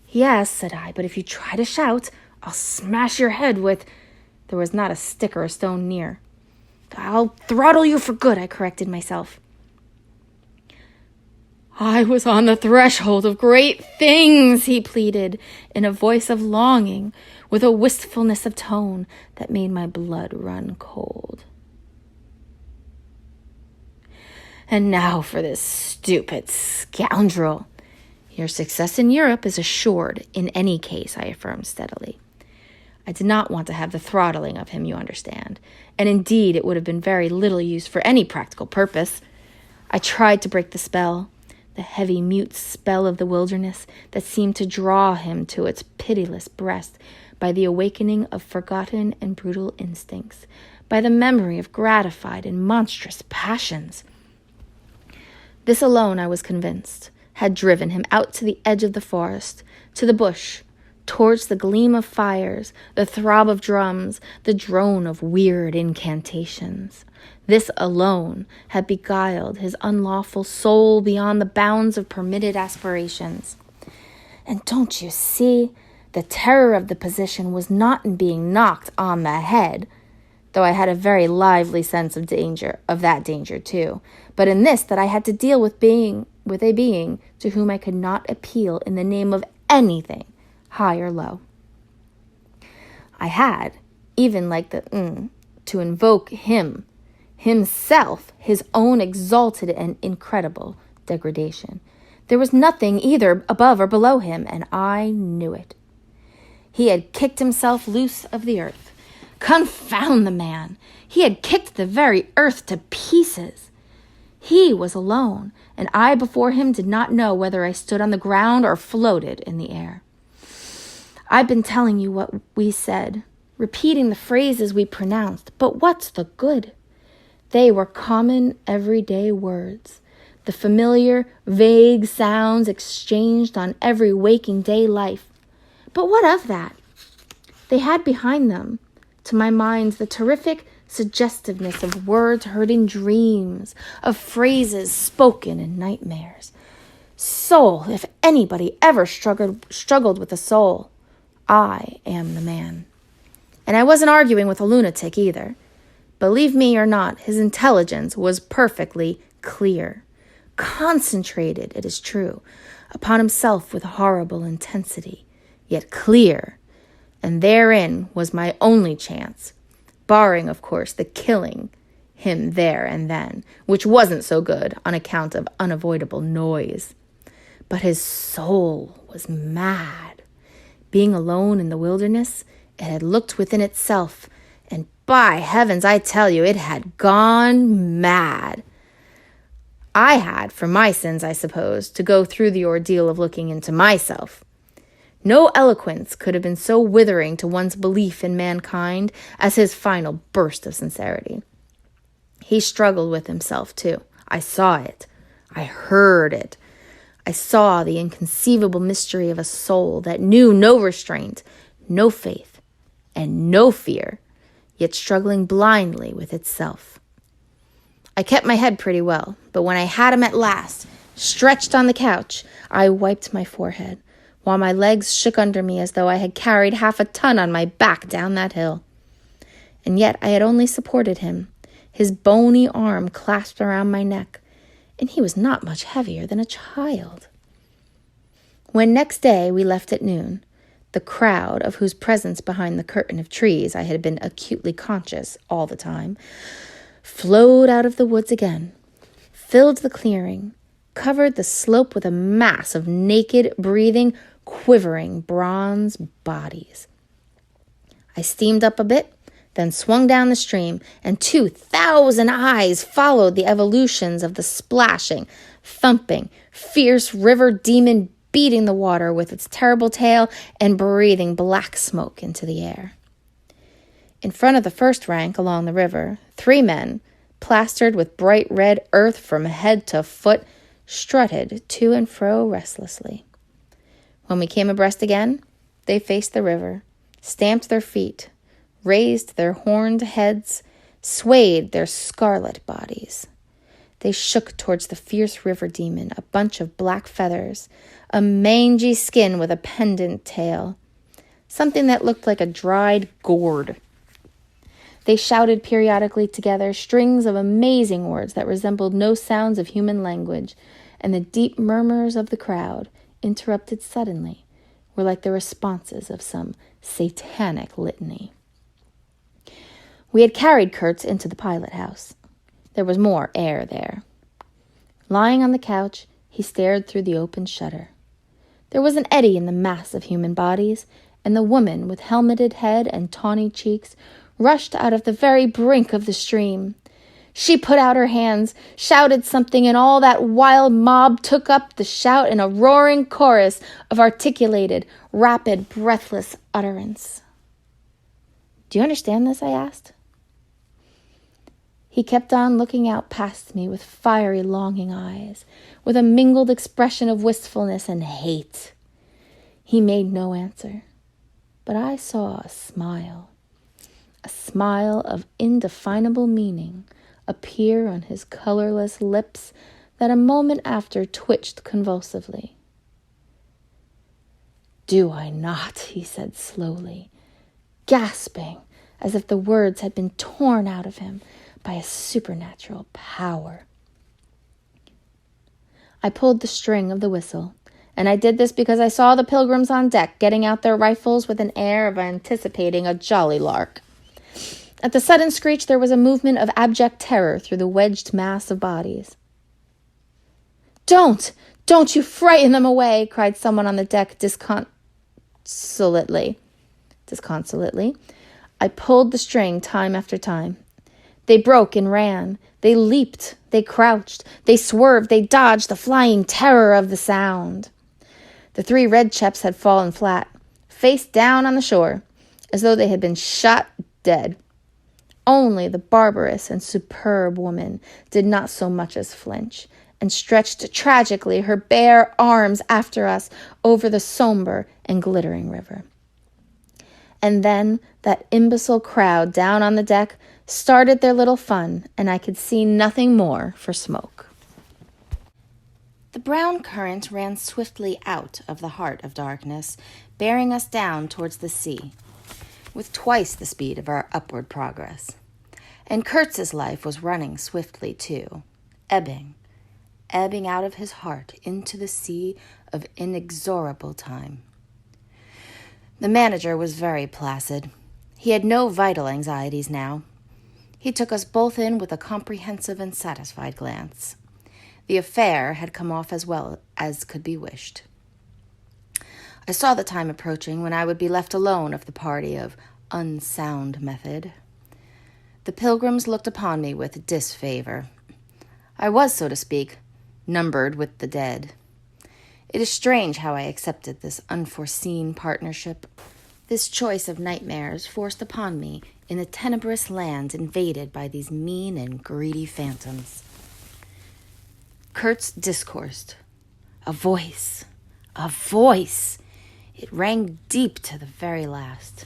"Yes," said I, "but if you try to shout, I'll smash your head with—" There was not a stick or a stone near. "I'll throttle you for good," I corrected myself. "I was on the threshold of great things," he pleaded, in a voice of longing, with a wistfulness of tone that made my blood run cold. "And now for this stupid scoundrel." "Your success in Europe is assured in any case," I affirmed steadily. I did not want to have the throttling of him, you understand, and indeed it would have been very little use for any practical purpose. I tried to break the spell, the heavy, mute spell of the wilderness that seemed to draw him to its pitiless breast by the awakening of forgotten and brutal instincts, by the memory of gratified and monstrous passions. This alone, I was convinced, had driven him out to the edge of the forest, to the bush, towards the gleam of fires, the throb of drums, the drone of weird incantations. This alone had beguiled his unlawful soul beyond the bounds of permitted aspirations. And don't you see, the terror of the position was not in being knocked on the head, though I had a very lively sense of that danger too, but in this, that I had to deal with a being to whom I could not appeal in the name of anything, high or low. I had, even like to invoke himself, his own exalted and incredible degradation. There was nothing either above or below him, and I knew it. He had kicked himself loose of the earth. Confound the man! He had kicked the very earth to pieces. He was alone, and I before him did not know whether I stood on the ground or floated in the air. I've been telling you what we said, repeating the phrases we pronounced, but what's the good? They were common, everyday words, the familiar, vague sounds exchanged on every waking day life. But what of that? They had behind them, to my mind, the terrific suggestiveness of words heard in dreams, of phrases spoken in nightmares. Soul, if anybody ever struggled with a soul, I am the man. And I wasn't arguing with a lunatic either. Believe me or not, his intelligence was perfectly clear. Concentrated, it is true, upon himself with horrible intensity, yet clear. And therein was my only chance, barring, of course, the killing him there and then, which wasn't so good on account of unavoidable noise. But his soul was mad. Being alone in the wilderness, it had looked within itself, and by heavens, I tell you, it had gone mad. I had, for my sins, I suppose, to go through the ordeal of looking into myself. No eloquence could have been so withering to one's belief in mankind as his final burst of sincerity. He struggled with himself, too. I saw it. I heard it. I saw the inconceivable mystery of a soul that knew no restraint, no faith, and no fear, yet struggling blindly with itself. I kept my head pretty well, but when I had him at last, stretched on the couch, I wiped my forehead, while my legs shook under me as though I had carried 1/2 ton on my back down that hill. and yet I had only supported him, his bony arm clasped around my neck, and he was not much heavier than a child. When next day we left at noon, the crowd, of whose presence behind the curtain of trees I had been acutely conscious all the time, flowed out of the woods again, filled the clearing, covered the slope with a mass of naked, breathing, quivering bronze bodies. I steamed up a bit, then swung down the stream, and 2,000 eyes followed the evolutions of the splashing, thumping, fierce river demon beating the water with its terrible tail and breathing black smoke into the air. In front of the first rank along the river, 3 men, plastered with bright red earth from head to foot, strutted to and fro restlessly. When we came abreast again, they faced the river, stamped their feet, raised their horned heads, swayed their scarlet bodies. They shook towards the fierce river demon, a bunch of black feathers, a mangy skin with a pendant tail, something that looked like a dried gourd. They shouted periodically together strings of amazing words that resembled no sounds of human language, and the deep murmurs of the crowd, interrupted suddenly, were like the responses of some satanic litany. We had carried Kurtz into the pilot house. There was more air there. Lying on the couch, he stared through the open shutter. There was an eddy in the mass of human bodies, and the woman with helmeted head and tawny cheeks rushed out of the very brink of the stream. She put out her hands, shouted something, and all that wild mob took up the shout in a roaring chorus of articulated, rapid, breathless utterance. "Do you understand this?" I asked. He kept on looking out past me with fiery, longing eyes, with a mingled expression of wistfulness and hate. He made no answer, but I saw a smile of indefinable meaning appear on his colorless lips that a moment after twitched convulsively. "Do I not?" he said slowly, gasping as if the words had been torn out of him by a supernatural power. I pulled the string of the whistle, and I did this because I saw the pilgrims on deck getting out their rifles with an air of anticipating a jolly lark. At the sudden screech, there was a movement of abject terror through the wedged mass of bodies. Don't you frighten them away," cried someone on the deck disconsolately. I pulled the string time after time. They broke and ran. They leaped. They crouched. They swerved. They dodged, the flying terror of the sound. The 3 red chaps had fallen flat, face down on the shore, as though they had been shot dead. Only the barbarous and superb woman did not so much as flinch, and stretched tragically her bare arms after us over the somber and glittering river. And then that imbecile crowd down on the deck started their little fun, and I could see nothing more for smoke. The brown current ran swiftly out of the heart of darkness, bearing us down towards the sea, with twice the speed of our upward progress. And Kurtz's life was running swiftly too, ebbing out of his heart into the sea of inexorable time. The manager was very placid. He had no vital anxieties now. He took us both in with a comprehensive and satisfied glance. The affair had come off as well as could be wished. I saw the time approaching when I would be left alone of the party of unsound method. The pilgrims looked upon me with disfavor. I was, so to speak, numbered with the dead. It is strange how I accepted this unforeseen partnership, this choice of nightmares forced upon me in the tenebrous lands invaded by these mean and greedy phantoms. Kurtz discoursed. A voice. It rang deep to the very last.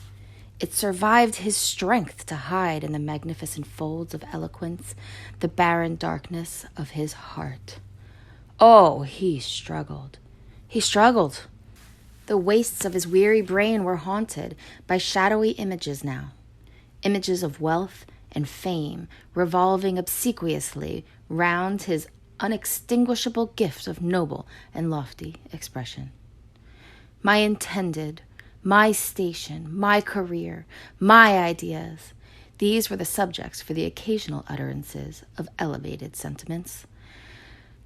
It survived his strength to hide in the magnificent folds of eloquence the barren darkness of his heart. Oh, he struggled. The wastes of his weary brain were haunted by shadowy images now. images of wealth and fame revolving obsequiously round his unextinguishable gift of noble and lofty expression. My intended, my station, my career, my ideas, these were the subjects for the occasional utterances of elevated sentiments.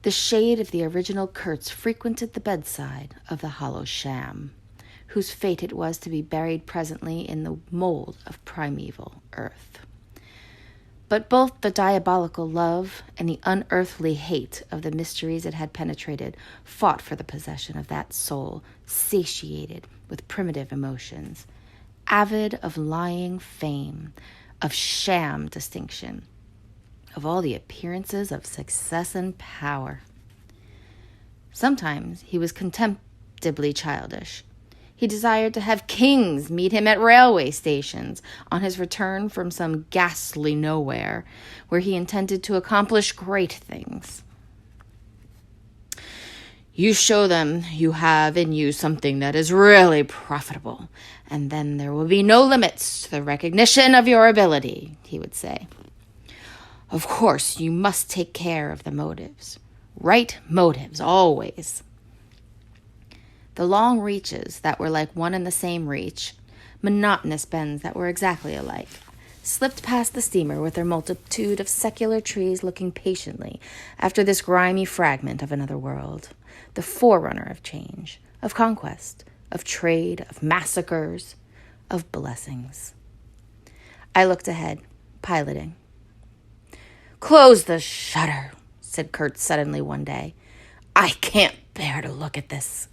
The shade of the original Kurtz frequented the bedside of the hollow sham, whose fate it was to be buried presently in the mold of primeval earth. But both the diabolical love and the unearthly hate of the mysteries it had penetrated fought for the possession of that soul satiated with primitive emotions, avid of lying fame, of sham distinction, of all the appearances of success and power. Sometimes he was contemptibly childish. He desired to have kings meet him at railway stations on his return from some ghastly nowhere, where he intended to accomplish great things. You show them you have in you something that is really profitable, and then there will be no limits to the recognition of your ability, he would say. Of course, you must take care of the motives. Right motives, always. The long reaches that were like one and the same reach, monotonous bends that were exactly alike, slipped past the steamer with their multitude of secular trees looking patiently after this grimy fragment of another world, the forerunner of change, of conquest, of trade, of massacres, of blessings. I looked ahead, piloting. "Close the shutter," said Kurt suddenly one day. "I can't bear to look at this."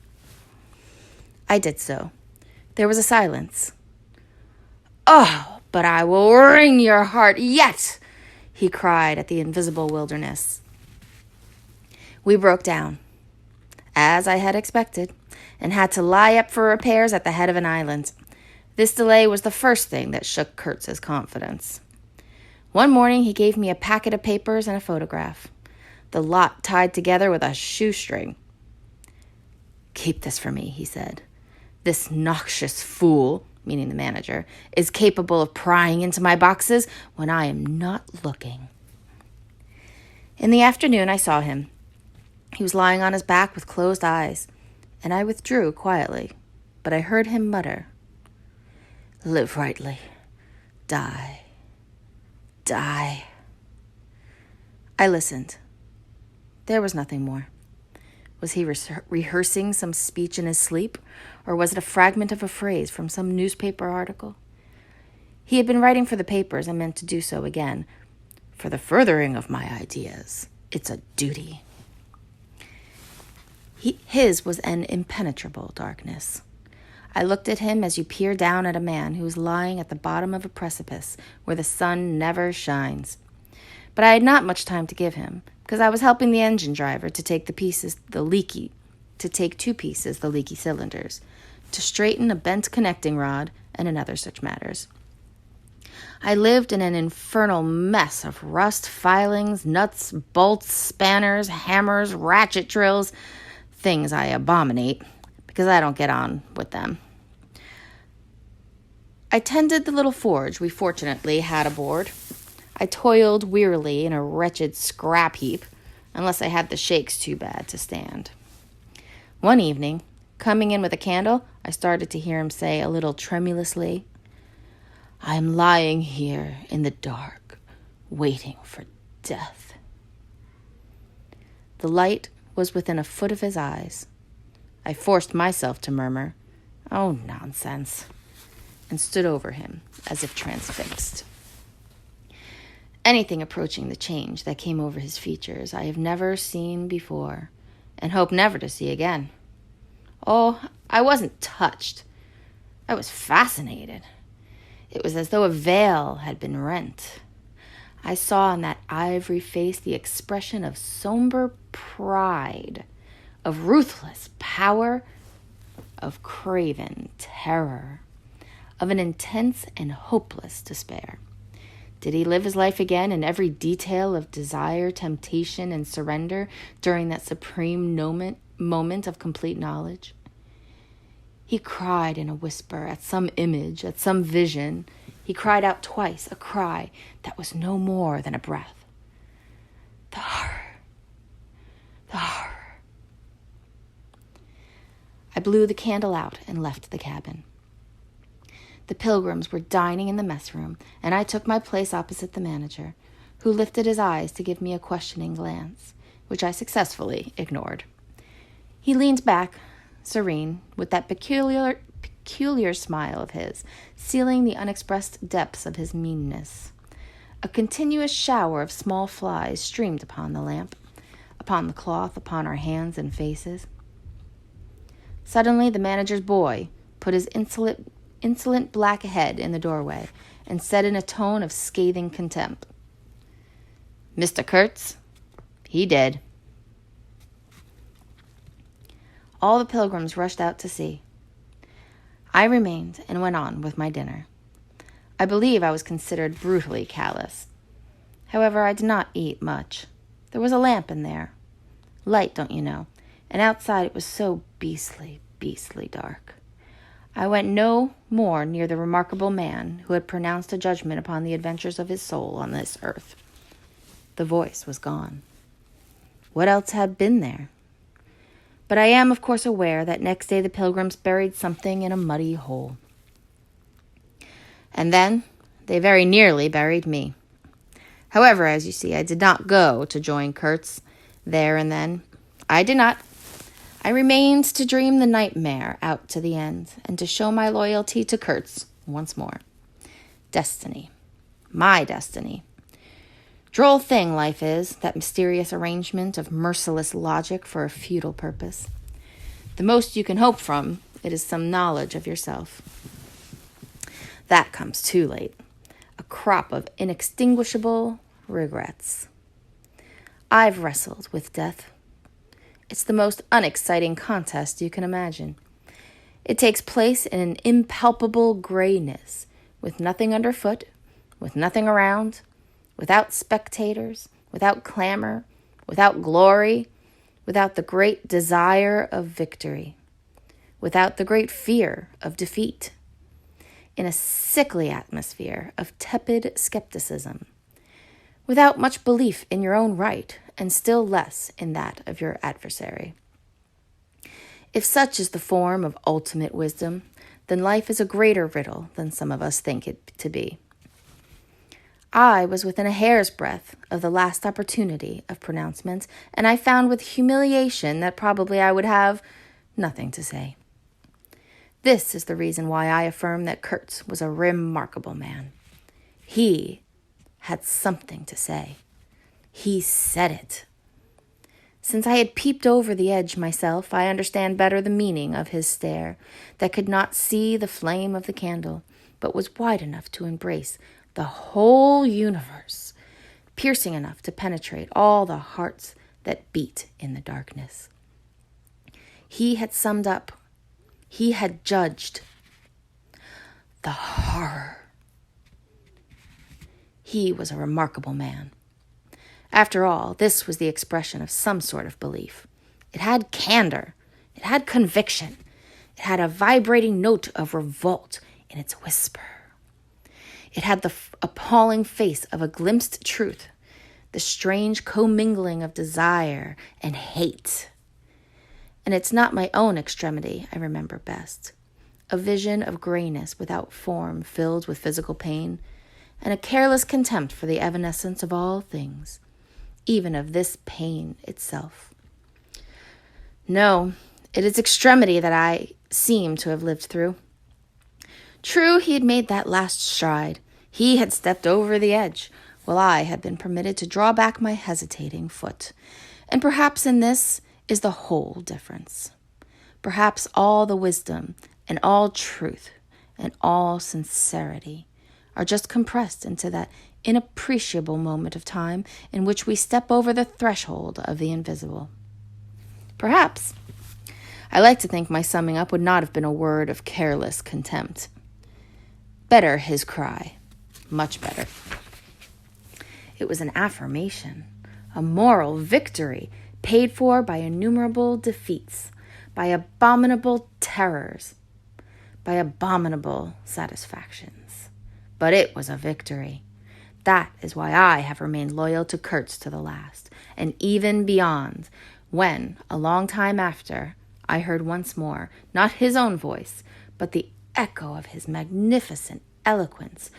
I did so. There was a silence. "Oh, but I will wring your heart yet," he cried at the invisible wilderness. We broke down, as I had expected, and had to lie up for repairs at the head of an island. This delay was the first thing that shook Kurtz's confidence. One morning he gave me a packet of papers and a photograph, the lot tied together with a shoestring. "Keep this for me," he said. "This noxious fool," meaning the manager, "is capable of prying into my boxes when I am not looking." In the afternoon I saw him. He was lying on his back with closed eyes, and I withdrew quietly, but I heard him mutter, "Live rightly. Die. Die." I listened. There was nothing more. Was he rehearsing some speech in his sleep, or was it a fragment of a phrase from some newspaper article? He had been writing for the papers and meant to do so again. "For the furthering of my ideas, it's a duty." His was an impenetrable darkness. I looked at him as you peer down at a man who is lying at the bottom of a precipice where the sun never shines. But I had not much time to give him, because I was helping the engine driver to take two pieces, the leaky cylinders, to straighten a bent connecting rod, and in other such matters. I lived in an infernal mess of rust, filings, nuts, bolts, spanners, hammers, ratchet drills, things I abominate, because I don't get on with them. I tended the little forge we fortunately had aboard. I toiled wearily in a wretched scrap heap, unless I had the shakes too bad to stand. One evening, coming in with a candle, I started to hear him say a little tremulously, "I am lying here in the dark, waiting for death." The light was within a foot of his eyes. I forced myself to murmur, "Oh, nonsense," and stood over him as if transfixed. Anything approaching the change that came over his features I have never seen before, and hope never to see again. Oh, I wasn't touched. I was fascinated. It was as though a veil had been rent. I saw in that ivory face the expression of somber pride, of ruthless power, of craven terror, of an intense and hopeless despair. Did he live his life again in every detail of desire, temptation, and surrender during that supreme moment of complete knowledge? He cried in a whisper at some image, at some vision. He cried out twice, a cry that was no more than a breath. The horror! The horror! I blew the candle out and left the cabin. The Pilgrims were dining in the mess room, and I took my place opposite the manager, who lifted his eyes to give me a questioning glance, which I successfully ignored. He leaned back, serene, with that peculiar smile of his, sealing the unexpressed depths of his meanness. A continuous shower of small flies streamed upon the lamp, upon the cloth, upon our hands and faces. Suddenly the manager's boy put his insolent black head in the doorway and said in a tone of scathing contempt, "Mr. Kurtz, he dead." All the Pilgrims rushed out to see. I remained and went on with my dinner. I believe I was considered brutally callous. However, I did not eat much. There was a lamp in there. Light, don't you know, and outside it was so beastly dark. I went no more near the remarkable man who had pronounced a judgment upon the adventures of his soul on this earth. The voice was gone. What else had been there? But I am, of course, aware that next day the Pilgrims buried something in a muddy hole. And then they very nearly buried me. However, as you see, I did not go to join Kurtz there and then. I did not. I remained to dream the nightmare out to the end and to show my loyalty to Kurtz once more. Destiny. My destiny. Droll thing life is, that mysterious arrangement of merciless logic for a futile purpose. The most you can hope from it is some knowledge of yourself. That comes too late. A crop of inextinguishable regrets. I've wrestled with death. It's the most unexciting contest you can imagine. It takes place in an impalpable grayness, with nothing underfoot, with nothing around, without spectators, without clamor, without glory, without the great desire of victory, without the great fear of defeat, in a sickly atmosphere of tepid skepticism, without much belief in your own right, and still less in that of your adversary. If such is the form of ultimate wisdom, then life is a greater riddle than some of us think it to be. I was within a hair's breadth of the last opportunity of pronouncement, and I found with humiliation that probably I would have nothing to say. This is the reason why I affirm that Kurtz was a remarkable man. He had something to say. He said it. Since I had peeped over the edge myself, I understand better the meaning of his stare, that could not see the flame of the candle, but was wide enough to embrace the whole universe, piercing enough to penetrate all the hearts that beat in the darkness. He had summed up. He had judged. The horror. He was a remarkable man. After all, this was the expression of some sort of belief. It had candor. It had conviction. It had a vibrating note of revolt in its whisper. It had the appalling face of a glimpsed truth, the strange commingling of desire and hate. And it's not my own extremity I remember best. A vision of grayness without form filled with physical pain, and a careless contempt for the evanescence of all things, even of this pain itself. No, it is extremity that I seem to have lived through. True, he had made that last stride. He had stepped over the edge, while I had been permitted to draw back my hesitating foot. And perhaps in this is the whole difference. Perhaps all the wisdom and all truth and all sincerity are just compressed into that inappreciable moment of time in which we step over the threshold of the invisible. Perhaps. I like to think my summing up would not have been a word of careless contempt. Better his cry. Much better. It was an affirmation, a moral victory paid for by innumerable defeats, by abominable terrors, by abominable satisfactions, but it was a victory. That is why I have remained loyal to Kurtz to the last, and even beyond, when, a long time after, I heard once more, not his own voice, but the echo of his magnificent eloquence,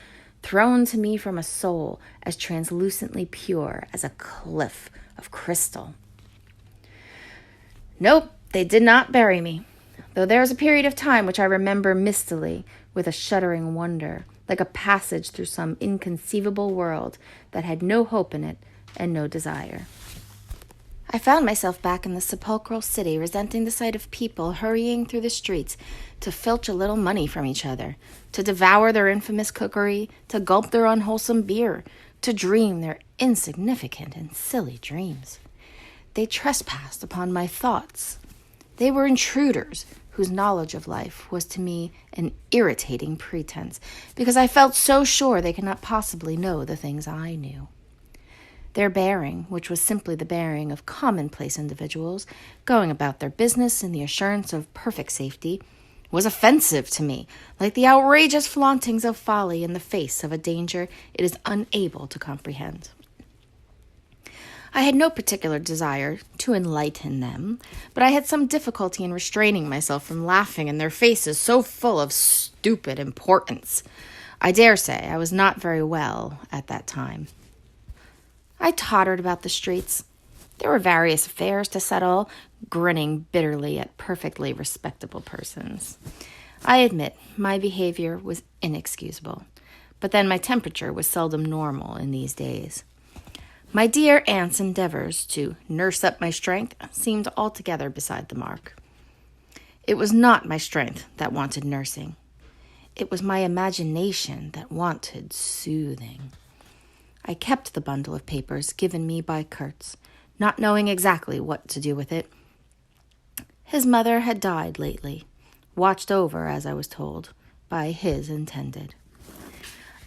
thrown to me from a soul as translucently pure as a cliff of crystal. Nope, they did not bury me, though there is a period of time which I remember mistily, with a shuddering wonder, like a passage through some inconceivable world that had no hope in it and no desire. I found myself back in the sepulchral city, resenting the sight of people hurrying through the streets to filch a little money from each other, to devour their infamous cookery, to gulp their unwholesome beer, to dream their insignificant and silly dreams. They trespassed upon my thoughts. They were intruders whose knowledge of life was to me an irritating pretense, because I felt so sure they could not possibly know the things I knew. Their bearing, which was simply the bearing of commonplace individuals, going about their business in the assurance of perfect safety, was offensive to me, like the outrageous flauntings of folly in the face of a danger it is unable to comprehend. I had no particular desire to enlighten them, but I had some difficulty in restraining myself from laughing in their faces so full of stupid importance. I dare say I was not very well at that time. I tottered about the streets. There were various affairs to settle, grinning bitterly at perfectly respectable persons. I admit my behavior was inexcusable, but then my temperature was seldom normal in these days. My dear aunt's endeavors to nurse up my strength seemed altogether beside the mark. It was not my strength that wanted nursing. It was my imagination that wanted soothing. I kept the bundle of papers given me by Kurtz, not knowing exactly what to do with it. His mother had died lately, watched over, as I was told, by his intended.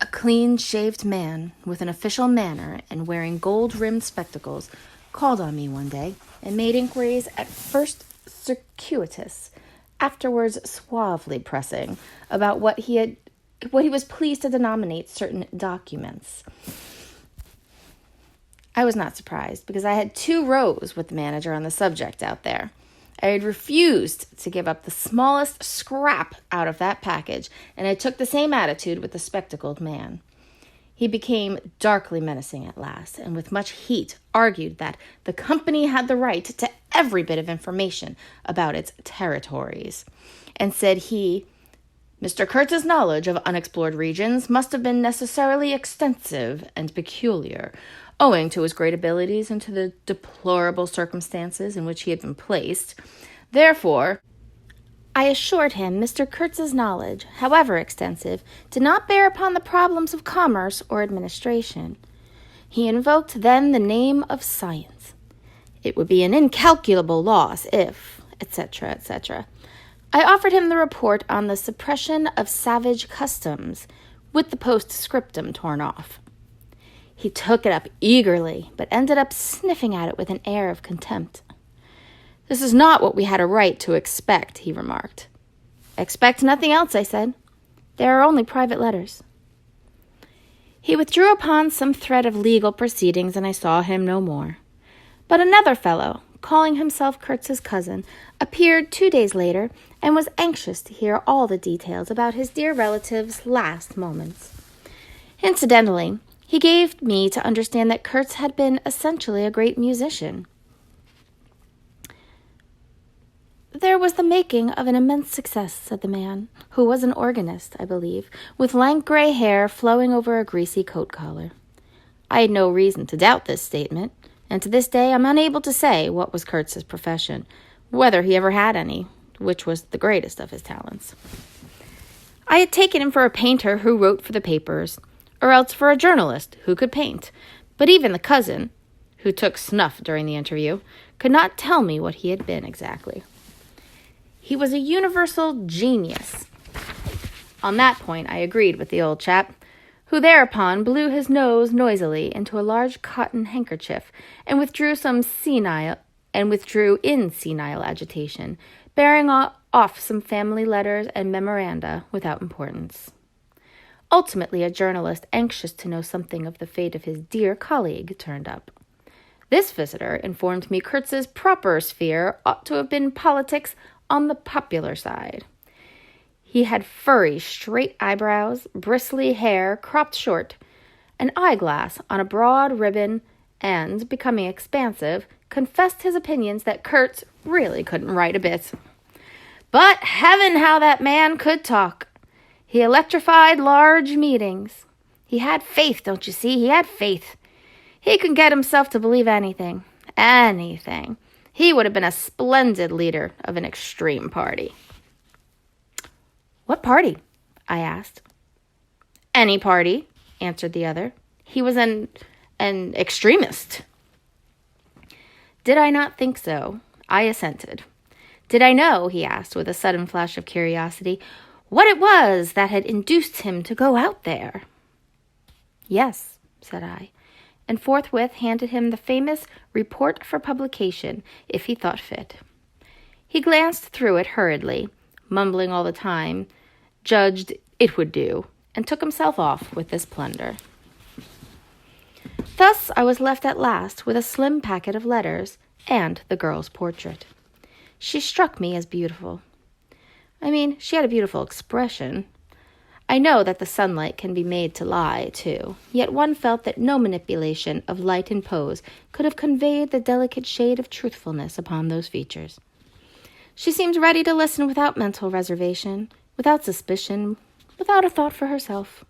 A clean-shaved man with an official manner and wearing gold-rimmed spectacles called on me one day and made inquiries at first circuitous, afterwards suavely pressing, about what he was pleased to denominate certain documents. I was not surprised, because I had 2 rows with the manager on the subject out there. I had refused to give up the smallest scrap out of that package, and I took the same attitude with the spectacled man. He became darkly menacing at last, and with much heat argued that the company had the right to every bit of information about its territories, and said Mr. Kurtz's knowledge of unexplored regions must have been necessarily extensive and peculiar, owing to his great abilities and to the deplorable circumstances in which he had been placed. Therefore, I assured him Mr. Kurtz's knowledge, however extensive, did not bear upon the problems of commerce or administration. He invoked then the name of science. It would be an incalculable loss if, etc., etc. I offered him the report on the suppression of savage customs, with the postscriptum torn off. He took it up eagerly, but ended up sniffing at it with an air of contempt. "This is not what we had a right to expect," he remarked. "Expect nothing else," I said. "There are only private letters." He withdrew upon some thread of legal proceedings, and I saw him no more. But another fellow, calling himself Kurtz's cousin, appeared 2 days later and was anxious to hear all the details about his dear relative's last moments. Incidentally, he gave me to understand that Kurtz had been essentially a great musician. "There was the making of an immense success," said the man, who was an organist, I believe, with lank gray hair flowing over a greasy coat collar. I had no reason to doubt this statement, and to this day I'm unable to say what was Kurtz's profession, whether he ever had any, which was the greatest of his talents. I had taken him for a painter who wrote for the papers, or else for a journalist who could paint, but even the cousin, who took snuff during the interview, could not tell me what he had been exactly. He was a universal genius. On that point I agreed with the old chap, who thereupon blew his nose noisily into a large cotton handkerchief and withdrew in senile agitation, bearing off some family letters and memoranda without importance. Ultimately, a journalist anxious to know something of the fate of his dear colleague turned up. This visitor informed me Kurtz's proper sphere ought to have been politics on the popular side. He had furry, straight eyebrows, bristly hair cropped short, an eyeglass on a broad ribbon, and, becoming expansive, confessed his opinions that Kurtz really couldn't write a bit. But heaven, how that man could talk! He electrified large meetings. He had faith, don't you see? He had faith. He could get himself to believe anything. Anything. He would have been a splendid leader of an extreme party. What party? I asked. Any party, answered the other. He was an extremist. Did I not think so? I assented. Did I know, he asked with a sudden flash of curiosity, what it was that had induced him to go out there? Yes, said I, and forthwith handed him the famous report for publication, if he thought fit. He glanced through it hurriedly, mumbling all the time, judged it would do, and took himself off with this plunder. Thus I was left at last with a slim packet of letters and the girl's portrait. She struck me as beautiful. I mean, she had a beautiful expression. I know that the sunlight can be made to lie, too, yet one felt that no manipulation of light and pose could have conveyed the delicate shade of truthfulness upon those features. She seemed ready to listen without mental reservation, without suspicion, without a thought for herself.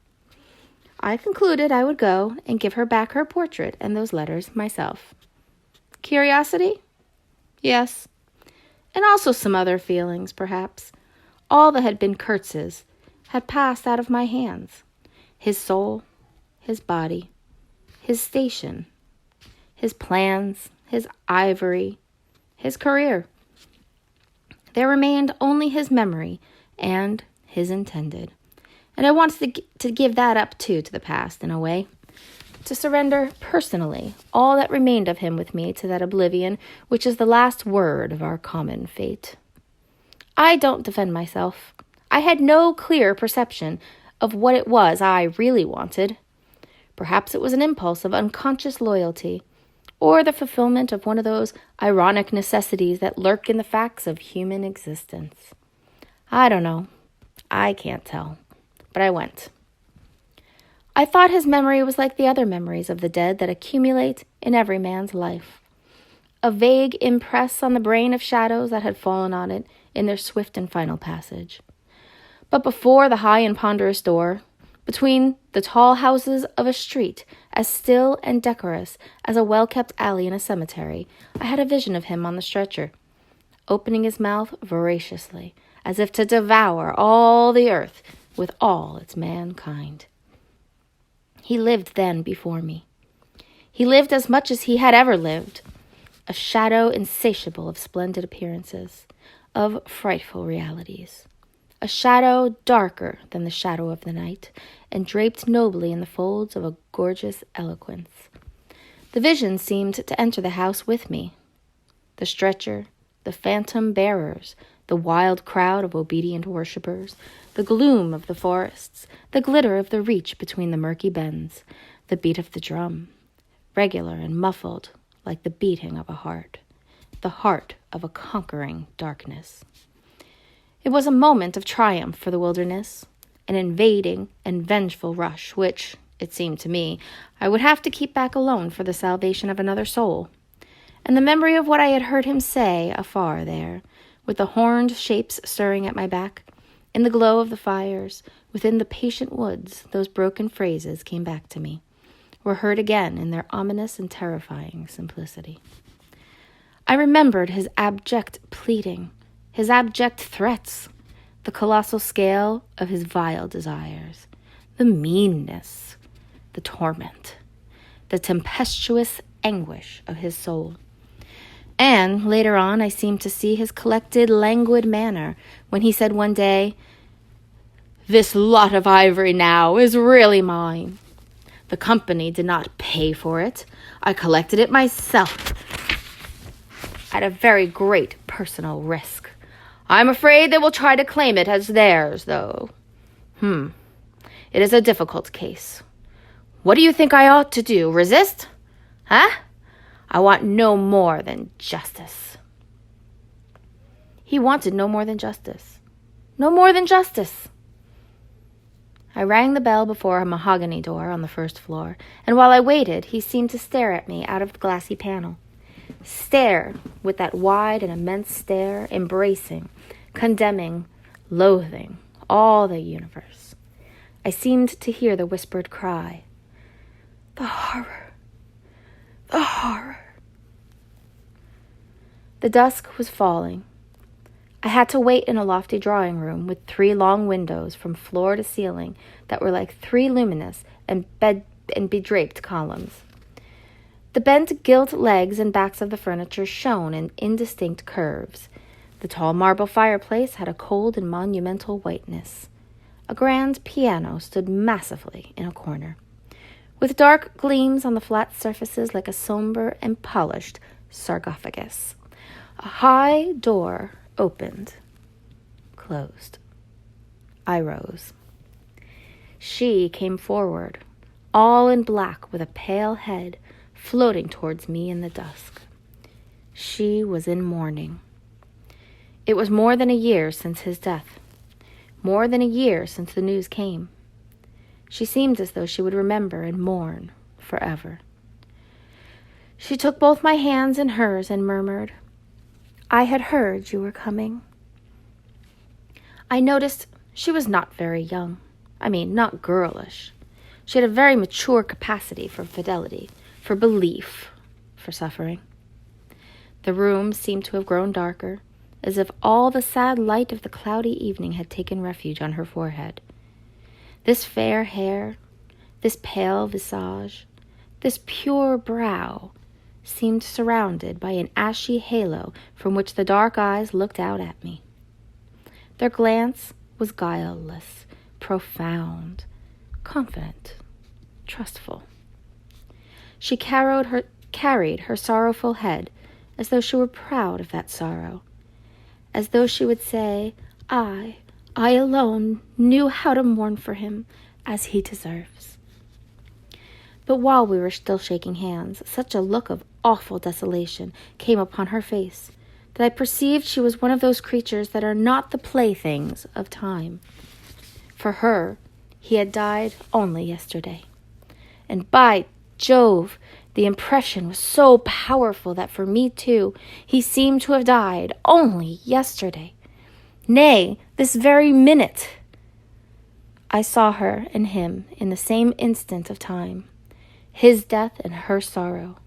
I concluded I would go and give her back her portrait and those letters myself. Curiosity? Yes. And also some other feelings, perhaps. All that had been Kurtz's had passed out of my hands. His soul, his body, his station, his plans, his ivory, his career. There remained only his memory and his intended. And I wanted to give that up, too, to the past, in a way. To surrender, personally, all that remained of him with me to that oblivion which is the last word of our common fate. I don't defend myself. I had no clear perception of what it was I really wanted. Perhaps it was an impulse of unconscious loyalty, or the fulfillment of one of those ironic necessities that lurk in the facts of human existence. I don't know. I can't tell. But I went. I thought his memory was like the other memories of the dead that accumulate in every man's life. A vague impress on the brain of shadows that had fallen on it in their swift and final passage. But before the high and ponderous door, between the tall houses of a street as still and decorous as a well-kept alley in a cemetery, I had a vision of him on the stretcher, opening his mouth voraciously, as if to devour all the earth with all its mankind. He lived then before me. He lived as much as he had ever lived, a shadow insatiable of splendid appearances, of frightful realities, a shadow darker than the shadow of the night, and draped nobly in the folds of a gorgeous eloquence. The vision seemed to enter the house with me. The stretcher, the phantom bearers, the wild crowd of obedient worshippers, the gloom of the forests, the glitter of the reach between the murky bends, the beat of the drum, regular and muffled like the beating of a heart, the heart of a conquering darkness. It was a moment of triumph for the wilderness, an invading and vengeful rush which, it seemed to me, I would have to keep back alone for the salvation of another soul. And the memory of what I had heard him say afar there, with the horned shapes stirring at my back, in the glow of the fires, within the patient woods, those broken phrases came back to me, were heard again in their ominous and terrifying simplicity. I remembered his abject pleading, his abject threats, the colossal scale of his vile desires, the meanness, the torment, the tempestuous anguish of his soul. And later on, I seemed to see his collected, languid manner when he said one day, "This lot of ivory now is really mine. The company did not pay for it. I collected it myself at a very great personal risk. I'm afraid they will try to claim it as theirs, though. It is a difficult case. What do you think I ought to do? Resist? Huh? I want no more than justice. He wanted no more than justice. No more than justice. I rang the bell before a mahogany door on the first floor, and while I waited, he seemed to stare at me out of the glassy panel. Stare with that wide and immense stare, embracing, condemning, loathing all the universe. I seemed to hear the whispered cry, "The horror! The horror!" The dusk was falling. I had to wait in a lofty drawing room with 3 long windows from floor to ceiling that were like 3 luminous and bedraped columns. The bent gilt legs and backs of the furniture shone in indistinct curves. The tall marble fireplace had a cold and monumental whiteness. A grand piano stood massively in a corner, with dark gleams on the flat surfaces like a somber and polished sarcophagus. A high door opened, closed. I rose. She came forward, all in black with a pale head, floating towards me in the dusk. She was in mourning. It was more than a year since his death, more than a year since the news came. She seemed as though she would remember and mourn forever. She took both my hands in hers and murmured, "I had heard you were coming." I noticed she was not very young. I mean, not girlish. She had a very mature capacity for fidelity, for belief, for suffering. The room seemed to have grown darker, as if all the sad light of the cloudy evening had taken refuge on her forehead. This fair hair, this pale visage, this pure brow seemed surrounded by an ashy halo from which the dark eyes looked out at me. Their glance was guileless, profound, confident, trustful. She carried her sorrowful head as though she were proud of that sorrow, as though she would say, I alone knew how to mourn for him as he deserves." But while we were still shaking hands, such a look of awful desolation came upon her face that I perceived she was one of those creatures that are not the playthings of time. For her, he had died only yesterday. And by Jove, the impression was so powerful that for me too, he seemed to have died only yesterday. Nay, this very minute. I saw her and him in the same instant of time, his death and her sorrow.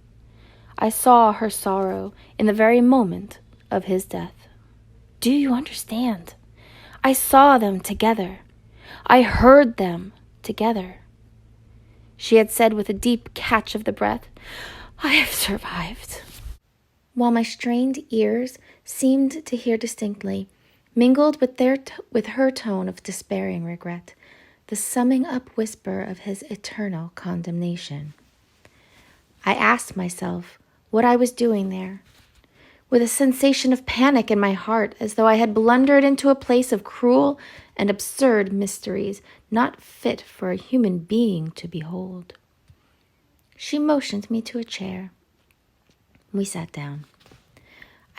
I saw her sorrow in the very moment of his death. Do you understand? I saw them together. I heard them together. She had said with a deep catch of the breath, "I have survived." While my strained ears seemed to hear distinctly, mingled with her tone of despairing regret, the summing up whisper of his eternal condemnation. I asked myself what I was doing there, with a sensation of panic in my heart, as though I had blundered into a place of cruel and absurd mysteries, not fit for a human being to behold. She motioned me to a chair. We sat down.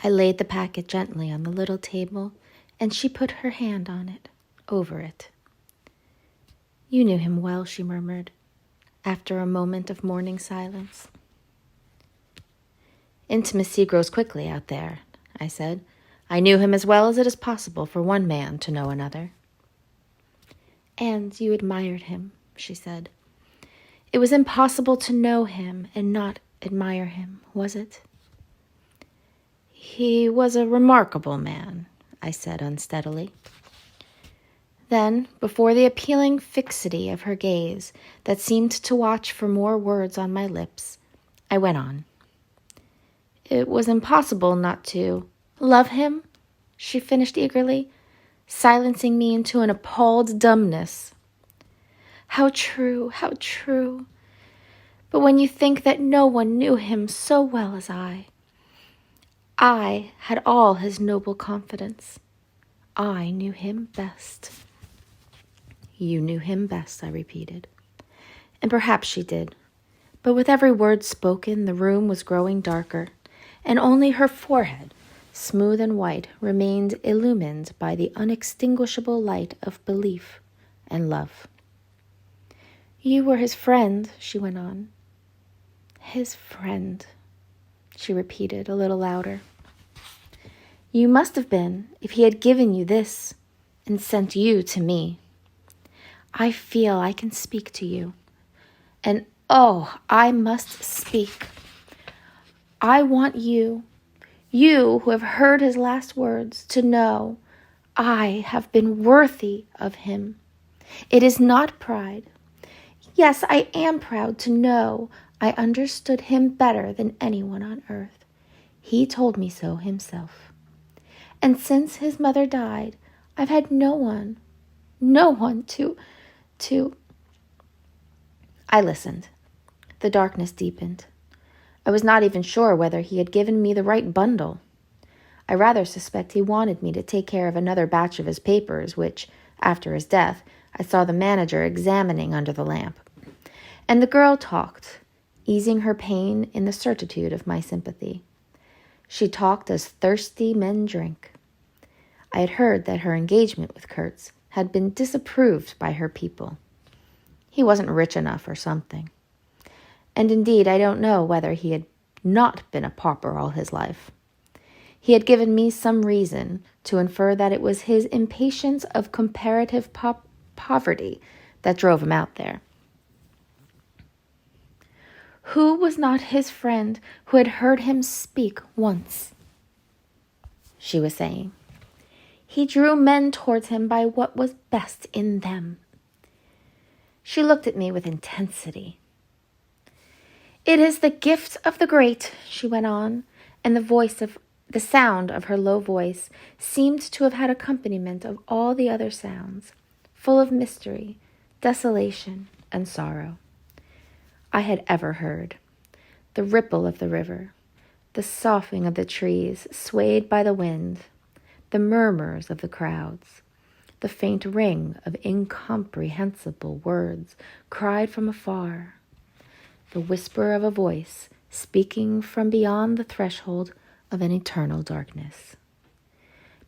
I laid the packet gently on the little table, and she put her hand on it, over it. "You knew him well," she murmured, after a moment of mourning silence. "Intimacy grows quickly out there," I said. "I knew him as well as it is possible for one man to know another." "And you admired him," she said. "It was impossible to know him and not admire him, was it?" "He was a remarkable man," I said unsteadily. Then, before the appealing fixity of her gaze that seemed to watch for more words on my lips, I went on. "It was impossible not to love him," she finished eagerly, silencing me into an appalled dumbness. "How true, how true! But when you think that no one knew him so well as I had all his noble confidence. I knew him best." You knew him best, I repeated. And perhaps she did. But with every word spoken, the room was growing darker, and only her forehead, smooth and white, remained illumined by the unextinguishable light of belief and love. You were his friend, she went on. His friend, she repeated a little louder. You must have been if he had given you this and sent you to me. I feel I can speak to you. And oh, I must speak. I want you who have heard his last words, to know I have been worthy of him. It is not pride. Yes, I am proud to know I understood him better than anyone on earth. He told me so himself. And since his mother died, I've had no one to... I listened. The darkness deepened. I was not even sure whether he had given me the right bundle. I rather suspect he wanted me to take care of another batch of his papers, which, after his death, I saw the manager examining under the lamp. And the girl talked, easing her pain in the certitude of my sympathy. She talked as thirsty men drink. I had heard that her engagement with Kurtz had been disapproved by her people. He wasn't rich enough or something. And indeed, I don't know whether he had not been a pauper all his life. He had given me some reason to infer that it was his impatience of comparative poverty that drove him out there. Who was not his friend who had heard him speak once? She was saying. He drew men towards him by what was best in them. She looked at me with intensity. It is the gift of the great, she went on, and the sound of her low voice seemed to have had accompaniment of all the other sounds, full of mystery, desolation, and sorrow, I had ever heard. The ripple of the river, the soughing of the trees swayed by the wind, the murmurs of the crowds, the faint ring of incomprehensible words cried from afar, the whisper of a voice speaking from beyond the threshold of an eternal darkness.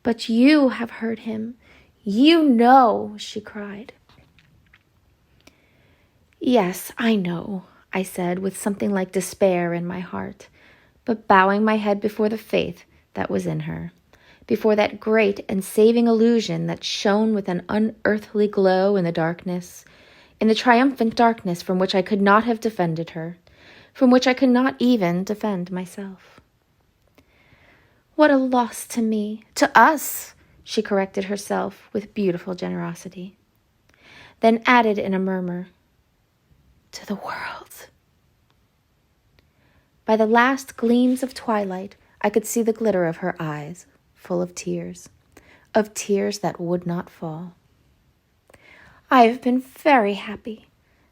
But you have heard him. You know, she cried. Yes, I know, I said with something like despair in my heart, but bowing my head before the faith that was in her, before that great and saving illusion that shone with an unearthly glow in the darkness, in the triumphant darkness from which I could not have defended her, from which I could not even defend myself. What a loss to me, to us, she corrected herself with beautiful generosity, then added in a murmur, to the world. By the last gleams of twilight, I could see the glitter of her eyes, full of tears that would not fall. I have been very happy,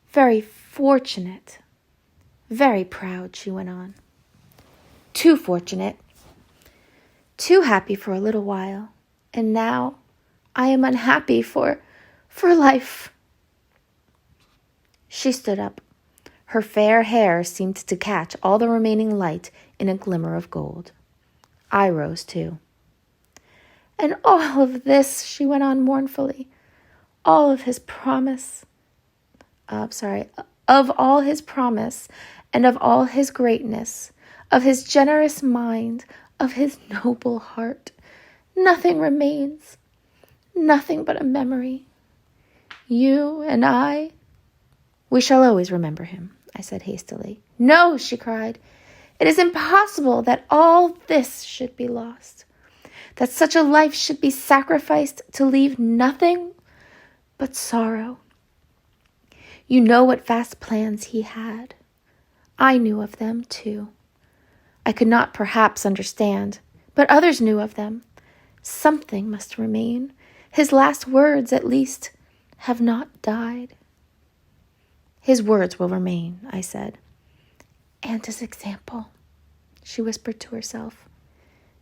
very fortunate, very proud, she went on. Too fortunate, too happy for a little while, and now I am unhappy for life. She stood up. Her fair hair seemed to catch all the remaining light in a glimmer of gold. I rose too. And all of this, she went on mournfully, all of his promise, of all his promise and of all his greatness, of his generous mind, of his noble heart, nothing remains, nothing but a memory. You and I, we shall always remember him, I said hastily. No, she cried, it is impossible that all this should be lost, that such a life should be sacrificed to leave nothing but sorrow. You know what vast plans he had. I knew of them too. I could not perhaps understand, but others knew of them. Something must remain. His last words, at least, have not died. His words will remain, I said. And his example, she whispered to herself.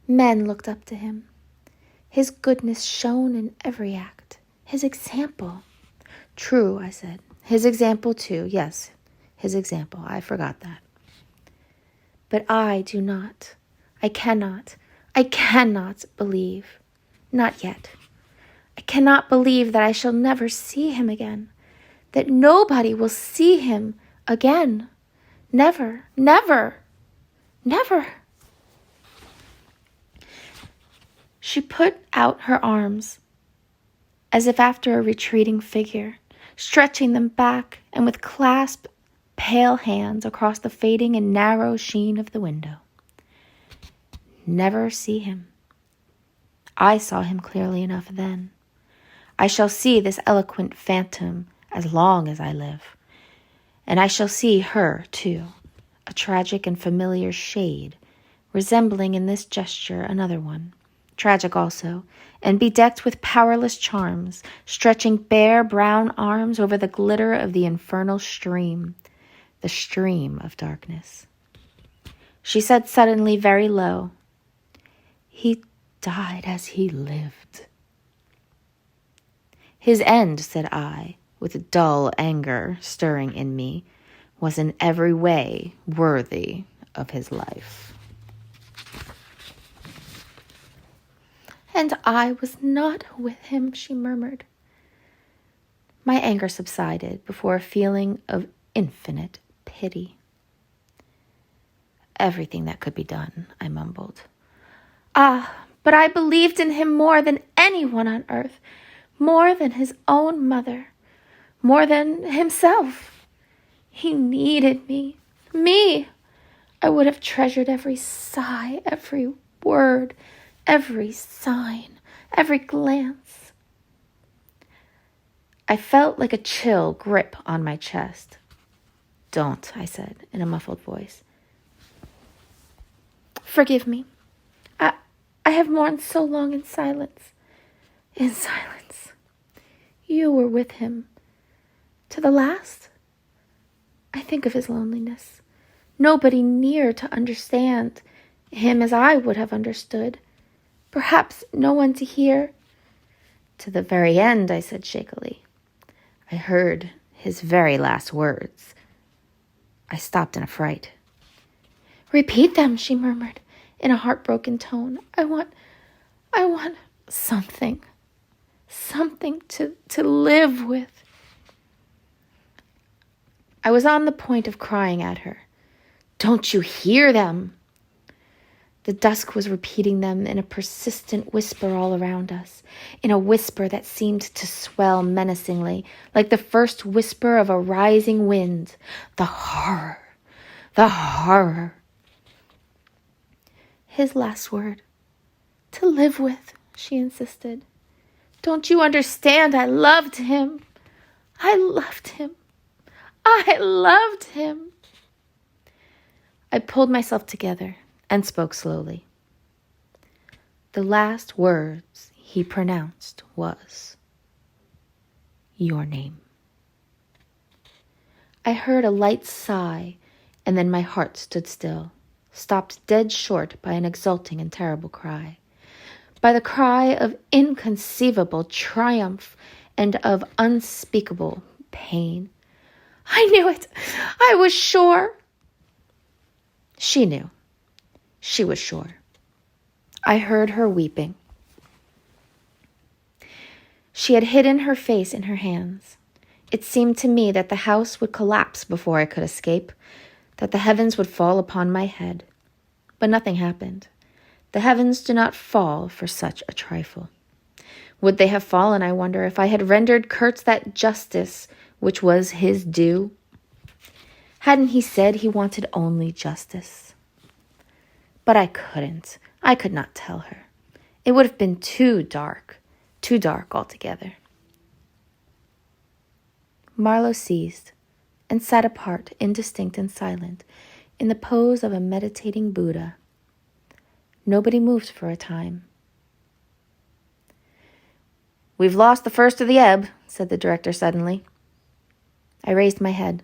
Men looked up to him. His goodness shone in every act. His example, True, I said. His example, too. Yes, his example. I forgot that. But I do not. I cannot believe. Not yet. I cannot believe that I shall never see him again. That nobody will see him again. Never, never, never. She put out her arms, as if after a retreating figure, stretching them back and with clasped, pale hands across the fading and narrow sheen of the window. Never see him. I saw him clearly enough then. I shall see this eloquent phantom as long as I live. And I shall see her, too, a tragic and familiar shade, resembling in this gesture another one, tragic also, and bedecked with powerless charms, stretching bare brown arms over the glitter of the infernal stream, the stream of darkness. She said suddenly, very low, "He died as he lived." "His end," said I, with dull anger stirring in me, "was in every way worthy of his life." "And I was not with him," she murmured. My anger subsided before a feeling of infinite pity. "Everything that could be done," I mumbled. "Ah, but I believed in him more than anyone on earth, more than his own mother, more than himself. He needed me. I would have treasured every sigh, every word, every sign, every glance." I felt like a chill grip on my chest. "Don't," I said in a muffled voice. "Forgive me. I have mourned so long in silence. In silence. You were with him. To the last? I think of his loneliness. Nobody near to understand him as I would have understood. Perhaps no one to hear." "To the very end," I said shakily. "I heard his very last words." I stopped in a fright. "Repeat them," she murmured in a heartbroken tone. I want something to live with." I was on the point of crying at her. "Don't you hear them?" The dusk was repeating them in a persistent whisper all around us, in a whisper that seemed to swell menacingly, like the first whisper of a rising wind. The horror! The horror! "His last word. To live with," she insisted. "Don't you understand? I loved him. I loved him. I loved him." I pulled myself together and spoke slowly. "The last words he pronounced was your name." I heard a light sigh, and then my heart stood still, stopped dead short by an exulting and terrible cry, by the cry of inconceivable triumph and of unspeakable pain. "I knew it! I was sure!" She knew. She was sure. I heard her weeping. She had hidden her face in her hands. It seemed to me that the house would collapse before I could escape, that the heavens would fall upon my head. But nothing happened. The heavens do not fall for such a trifle. Would they have fallen, I wonder, if I had rendered Kurtz that justice which was his due? Hadn't he said he wanted only justice? But I couldn't. I could not tell her. It would have been too dark altogether. Marlowe ceased and sat apart, indistinct and silent, in the pose of a meditating Buddha. Nobody moved for a time. "We've lost the first of the ebb," said the director suddenly. I raised my head.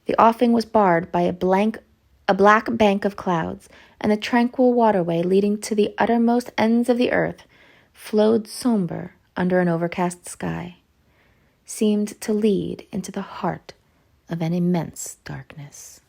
The offing was barred by a black bank of clouds, and the tranquil waterway leading to the uttermost ends of the earth flowed somber under an overcast sky. seemed to lead into the heart of an immense darkness.